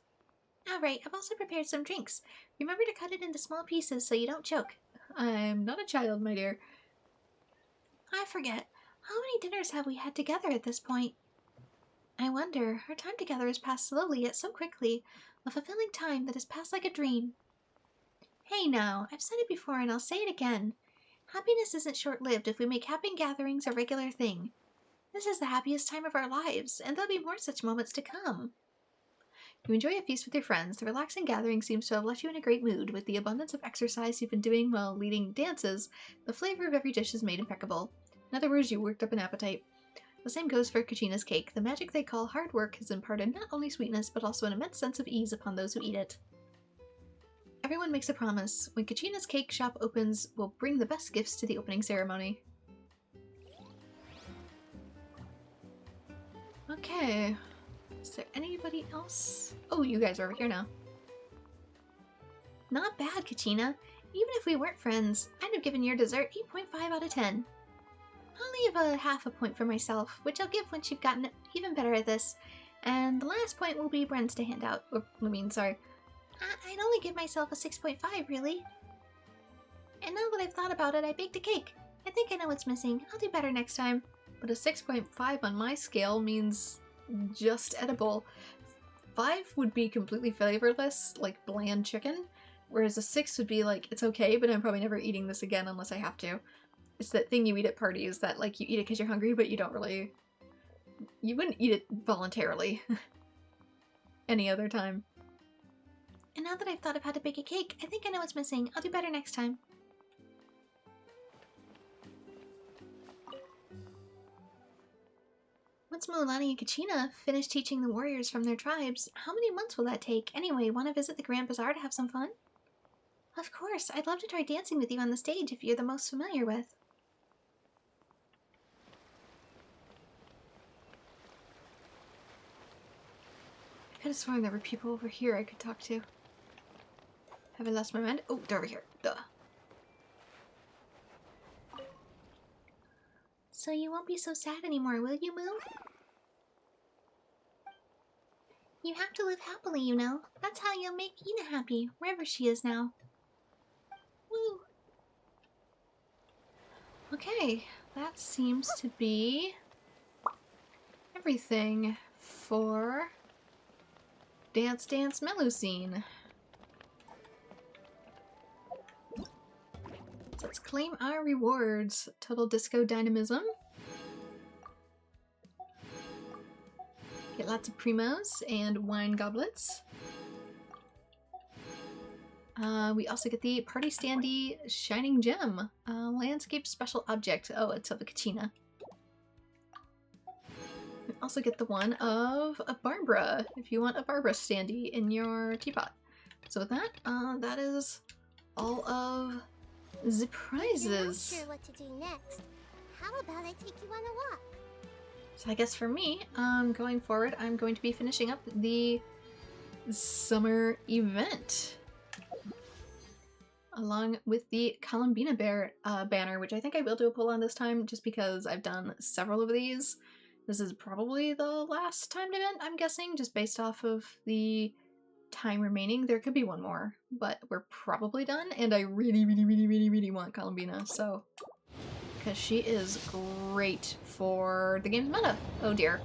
Alright, I've also prepared some drinks. Remember to cut it into small pieces so you don't choke. I'm not a child, my dear. I forget. How many dinners have we had together at this point? I wonder. Our time together has passed slowly yet so quickly. A fulfilling time that has passed like a dream. Hey now, I've said it before and I'll say it again. Happiness isn't short-lived if we make happy gatherings a regular thing. This is the happiest time of our lives, and there'll be more such moments to come. You enjoy a feast with your friends. The relaxing gathering seems to have left you in a great mood. With the abundance of exercise you've been doing while leading dances, the flavor of every dish is made impeccable. In other words, you worked up an appetite. The same goes for Kachina's cake. The magic they call hard work has imparted not only sweetness, but also an immense sense of ease upon those who eat it. Everyone makes a promise. When Kachina's cake shop opens, we'll bring the best gifts to the opening ceremony. Okay. Is there anybody else? Oh, you guys are over here now. Not bad, Kachina. Even if we weren't friends, I'd have given your dessert 8.5 out of 10. I'll leave a half a point for myself, which I'll give once you've gotten even better at this. And the last point will be Bren's to hand out. I'd only give myself a 6.5, really. And now that I've thought about it, I baked a cake. I think I know what's missing. I'll do better next time. But a 6.5 on my scale means just edible. 5 would be completely flavorless, like bland chicken, whereas a 6 would be like, it's okay, but I'm probably never eating this again unless I have to. It's that thing you eat at parties that, like, you eat it because you're hungry, but you don't really... You wouldn't eat it voluntarily. Any other time. And now that I've thought of how to bake a cake, I think I know what's missing. I'll do better next time. Once Mulani and Kachina finish teaching the warriors from their tribes, how many months will that take? Anyway, want to visit the Grand Bazaar to have some fun? Of course, I'd love to try dancing with you on the stage if you're the most familiar with. I could have sworn there were people over here I could talk to. Have I lost my mind? Oh, they're over here. Duh. So you won't be so sad anymore, will you, Moo? You have to live happily, you know. That's how you'll make Ina happy, wherever she is now. Woo! Okay, that seems to be everything for Dance Dance Melusine. So let's claim our rewards. Total Disco Dynamism. Get lots of primos and wine goblets. We also get the Party Standee Shining Gem. Landscape Special Object. Oh, it's of a Kachina. We also get the one of a Barbara, if you want a Barbara standee in your teapot. So with that, that is all of the prizes. If you're not sure what to do next, how about I take you on a walk? So I guess for me, going forward, I'm going to be finishing up the summer event. Along with the Columbina banner, which I think I will do a pull on this time, just because I've done several of these. This is probably the last timed event, I'm guessing, just based off of the time remaining. There could be one more, but we're probably done, and I really, really, really, really, really want Columbina, so... Because she is great for the game's meta. Oh dear.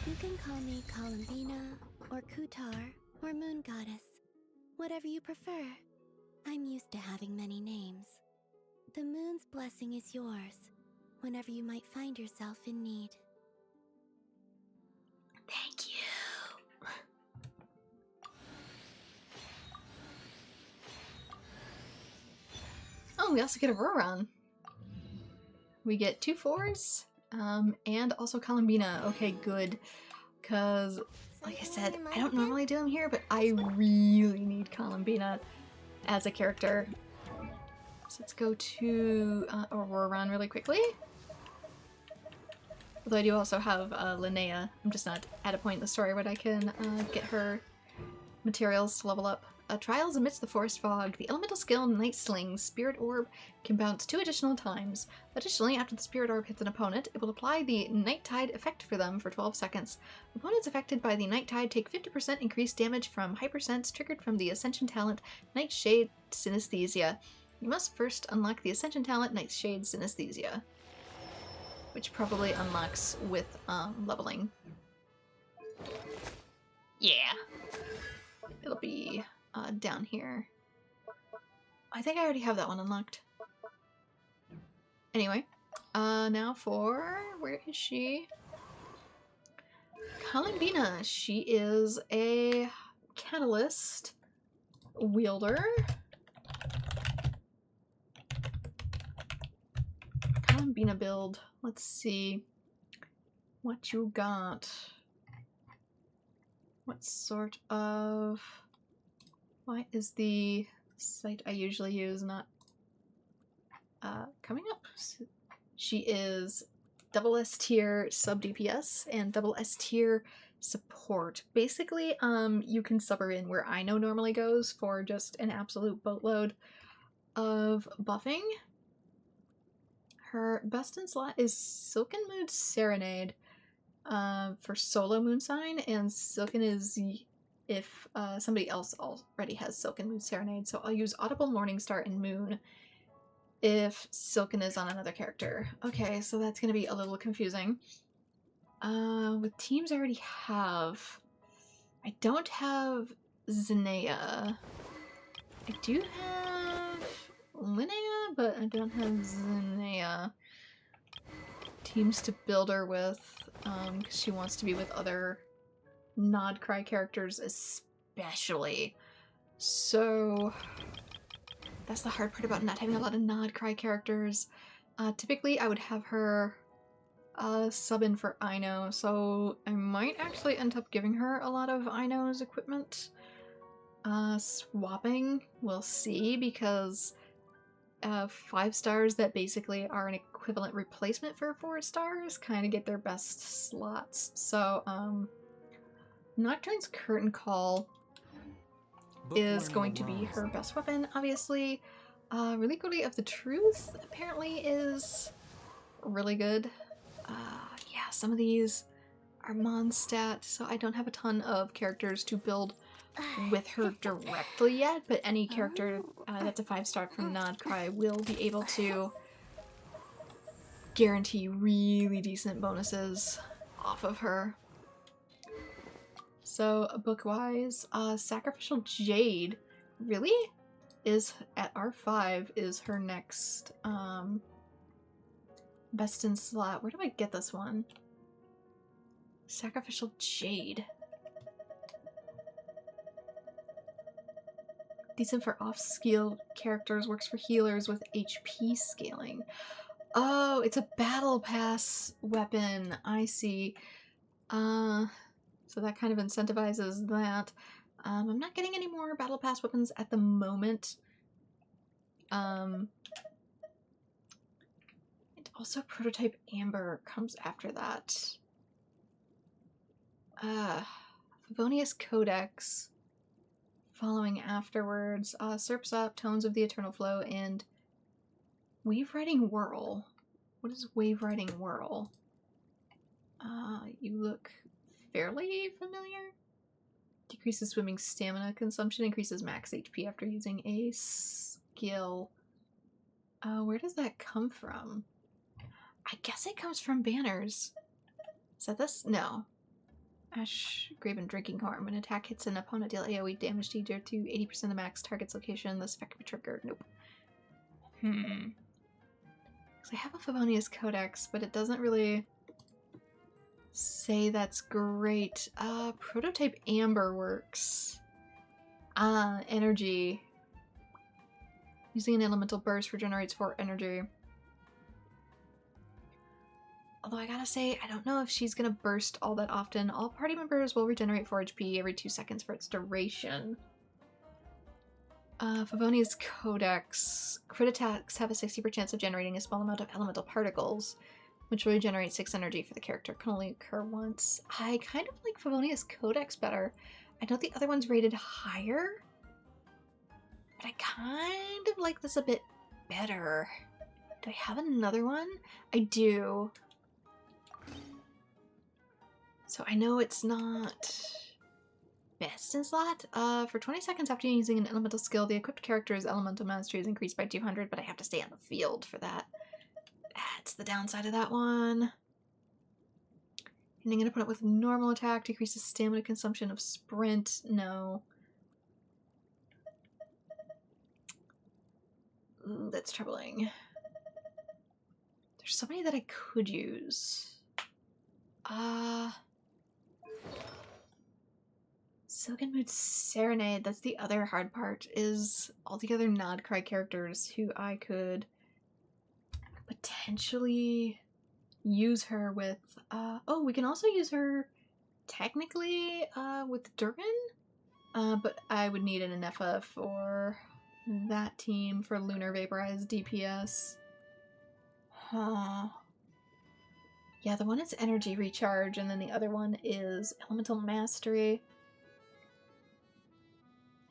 You can call me Columbina, or Kutar, or Moon Goddess. Whatever you prefer. I'm used to having many names. The moon's blessing is yours, whenever you might find yourself in need. Thank you. Oh, we also get a Roran. We get 2 4s, and also Columbina. Okay, good. Because, like I said, I don't normally do them here, but I really need Columbina as a character. So let's go to Roran really quickly. Although I do also have Linnea. I'm just not at a point in the story where I can get her materials to level up. Trials amidst the forest fog. The elemental skill Night Sling Spirit Orb can bounce 2 additional times. Additionally, after the Spirit Orb hits an opponent, it will apply the Night Tide effect for them for 12 seconds. Opponents affected by the Night Tide take 50% increased damage from Hypersense triggered from the Ascension talent Nightshade Synesthesia. You must first unlock the Ascension talent Nightshade Synesthesia, which probably unlocks with leveling. Yeah. It'll be down here. I think I already have that one unlocked. Anyway, now for... where is she? Columbina. She is a catalyst wielder. Columbina build. Let's see what you got. What sort of... why is the site I usually use not coming up? She is double S tier sub DPS and double S tier support. Basically, you can sub her in where Ino normally goes for just an absolute boatload of buffing. Her best in slot is Silken Mood Serenade for solo moon sign, and Silken is if somebody else already has Silken Mood Serenade, so I'll use Audible Morningstar and Moon if Silken is on another character. Okay, so that's going to be a little confusing. With teams I already have, I don't have Zinea. I do have Linnea, but I don't have Zinea. Teams to build her with, because she wants to be with other nod-krai characters especially. So that's the hard part about not having a lot of nod-krai characters. Typically I would have her sub in for Ino, so I might actually end up giving her a lot of Ino's equipment. Swapping, we'll see, because 5 stars that basically are an equivalent replacement for 4 stars kind of get their best slots. So, Nocturne's Curtain Call is going to be her best weapon, obviously. Reliquity of the Truth apparently is really good. Yeah, some of these are Mondstadt, so I don't have a ton of characters to build with her directly yet, but any character that's a 5-star from nod-krai will be able to guarantee really decent bonuses off of her. So book-wise, Sacrificial Jade really is at R5 is her next best in slot. Where do I get this one? Sacrificial Jade. Decent for off-skill characters, works for healers with HP scaling. Oh, it's a battle pass weapon. I see. So that kind of incentivizes that. I'm not getting any more battle pass weapons at the moment. And also Prototype Amber comes after that. Favonius Codex following afterwards. Surf's Up, Tones of the Eternal Flow, and Wave Riding Whirl. What is Wave Riding Whirl? You look fairly familiar. Decreases swimming stamina consumption, increases max HP after using a skill. Where does that come from? I guess it comes from banners. Is that this? No. Ash Graven Drinking Horn. When an attack hits an opponent, deal AoE damage to 80% of the max target's location. This effect can be triggered. Nope. Because I have a Favonius Codex, but it doesn't really say that's great. Prototype Amber works. Energy. Using an elemental burst regenerates 4 energy. Although I gotta say, I don't know if she's gonna burst all that often. All party members will regenerate 4 HP every 2 seconds for its duration. Favonius Codex. Crit attacks have a 60% chance of generating a small amount of elemental particles, which will regenerate 6 energy for the character. Can only occur once. I kind of like Favonius Codex better. I know the other one's rated higher, but I kind of like this a bit better. Do I have another one? I do. So I know it's not best in slot. For 20 seconds after using an elemental skill, the equipped character's elemental mastery is increased by 200, but I have to stay on the field for that. That's the downside of that one. Hitting an opponent with normal attack decreases stamina consumption of sprint. No. Ooh, that's troubling. There's so many that I could use. Silken Mood Serenade, that's the other hard part, is all the other nod-krai characters who I could potentially use her with. Oh, we can also use her technically with Durgan, but I would need an NFA for that team for Lunar Vaporized DPS. Yeah, the one is Energy Recharge, and then the other one is Elemental Mastery.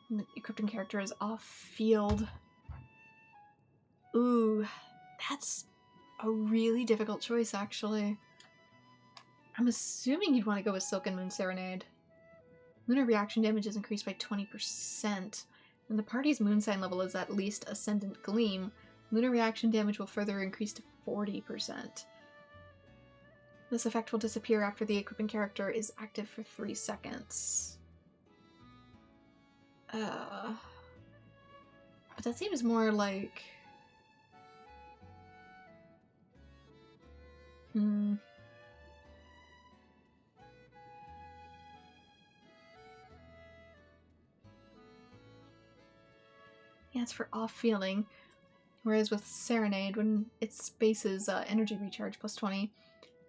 And the equipping character is off-field. Ooh, that's a really difficult choice, actually. I'm assuming you'd want to go with Silken Moon Serenade. Lunar reaction damage is increased by 20%. When the party's moon sign level is at least Ascendant Gleam, lunar reaction damage will further increase to 40%. This effect will disappear after the equipping character is active for 3 seconds. But that seems more like... Yeah, it's for off-feeling. Whereas with Serenade, when it spaces energy recharge plus 20,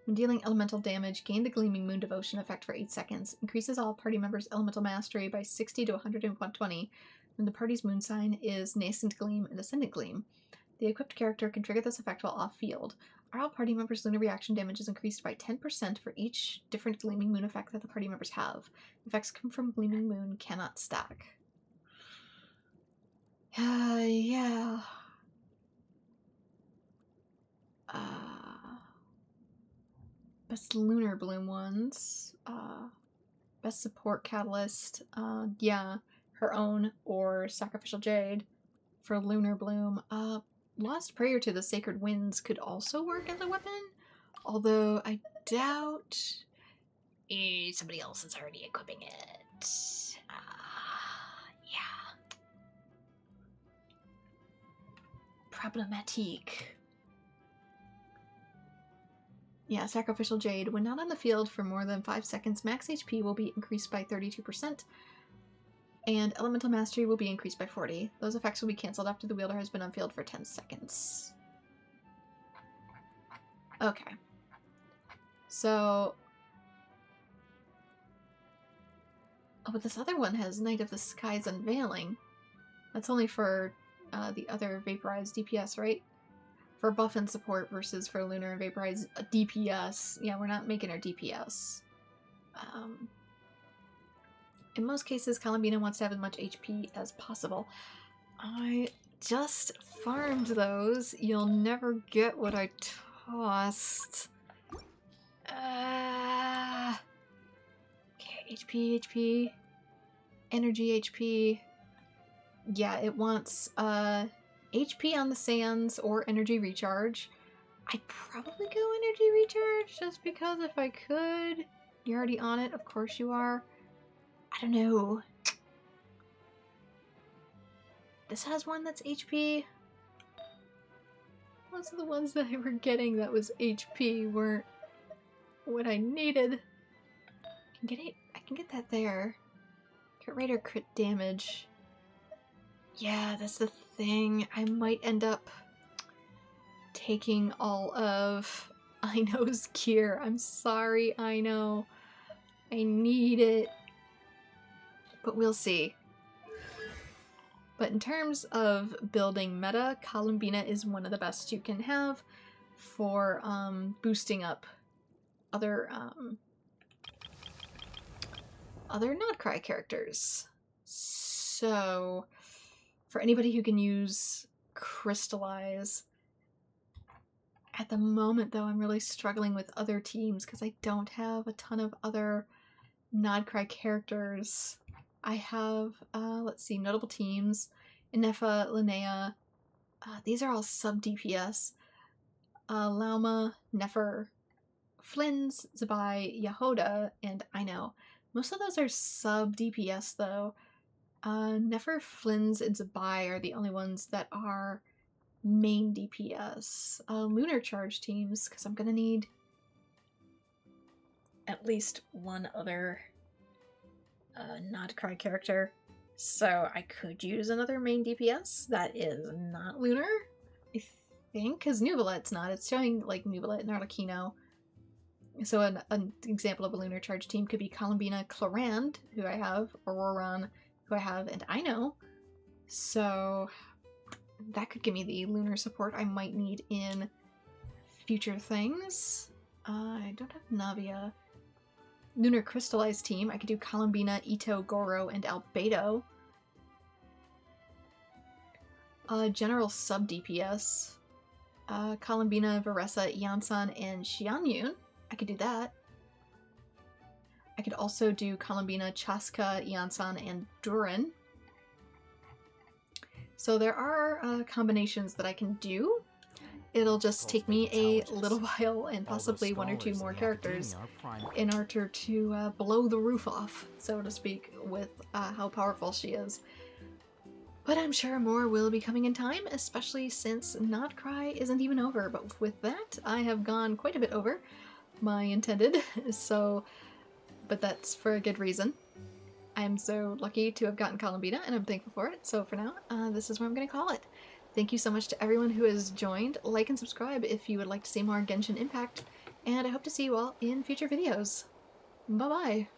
when dealing elemental damage, gain the Gleaming Moon Devotion effect for 8 seconds. Increases all party members' elemental mastery by 60 to 120 when the party's moon sign is Nascent Gleam and Ascendant Gleam. The equipped character can trigger this effect while off-field. All party members' lunar reaction damage is increased by 10% for each different Gleaming Moon effect that the party members have. Effects come from Gleaming Moon cannot stack. Yeah. Best Lunar Bloom ones. Best support catalyst. Yeah, her own or Sacrificial Jade for Lunar Bloom. Lost Prayer to the Sacred Winds could also work as a weapon, although I doubt somebody else is already equipping it. Yeah. Problematique. Yeah, Sacrificial Jade. When not on the field for more than 5 seconds, max HP will be increased by 32%, and Elemental Mastery will be increased by 40. Those effects will be cancelled after the wielder has been on field for 10 seconds. Okay. So... oh, but this other one has Night of the Skies Unveiling. That's only for the other Vaporized DPS, right? For buff and support versus for Lunar and Vaporized DPS. Yeah, we're not making our DPS. In most cases, Columbina wants to have as much HP as possible. I just farmed those. You'll never get what I tossed. Okay, HP. Energy HP. Yeah, it wants HP on the sands or energy recharge. I'd probably go energy recharge just because if I could. You're already on it, of course you are. I don't know. This has one that's HP. Most of the ones that I were getting that was HP weren't what I needed. I can get that there. Crit rate or crit damage. Yeah, that's the thing. I might end up taking all of Aino's gear. I'm sorry, Aino. I need it. But we'll see. But in terms of building meta, Columbina is one of the best you can have for boosting up other nod-krai characters. So, for anybody who can use Crystallize, at the moment though I'm really struggling with other teams because I don't have a ton of other nod-krai characters. I have, let's see, notable teams, Inefa, Linnea, these are all sub-DPS, Lauma, Nefer, Flynn's, Zabai, Yahoda, and Aino. Most of those are sub-DPS though. Nefer, Flynn's, and Zabai are the only ones that are main DPS. Lunar charge teams, because I'm gonna need at least one other nod-krai character. So I could use another main DPS that is not Lunar, I think, because Nuvolet's not. It's showing like Nuvolet and Arlecchino. So an example of a Lunar charge team could be Columbina, Clarand, who I have, Auroran, who I have, and Aino. So that could give me the Lunar support I might need in future things. I don't have Navia. Lunar Crystallized team, I could do Columbina, Ito, Goro, and Albedo. General sub-DPS. Columbina, Varessa, Yansan, and Xianyun. I could do that. I could also do Columbina, Chaska, Yansan, and Durin. So there are combinations that I can do. It'll just take me a little while and possibly one or two more characters in order to blow the roof off, so to speak, with how powerful she is. But I'm sure more will be coming in time, especially since nod-krai isn't even over. But with that, I have gone quite a bit over my intended, but that's for a good reason. I'm so lucky to have gotten Columbina, and I'm thankful for it. So for now, this is where I'm going to call it. Thank you so much to everyone who has joined. Like and subscribe if you would like to see more Genshin Impact, and I hope to see you all in future videos. Bye-bye!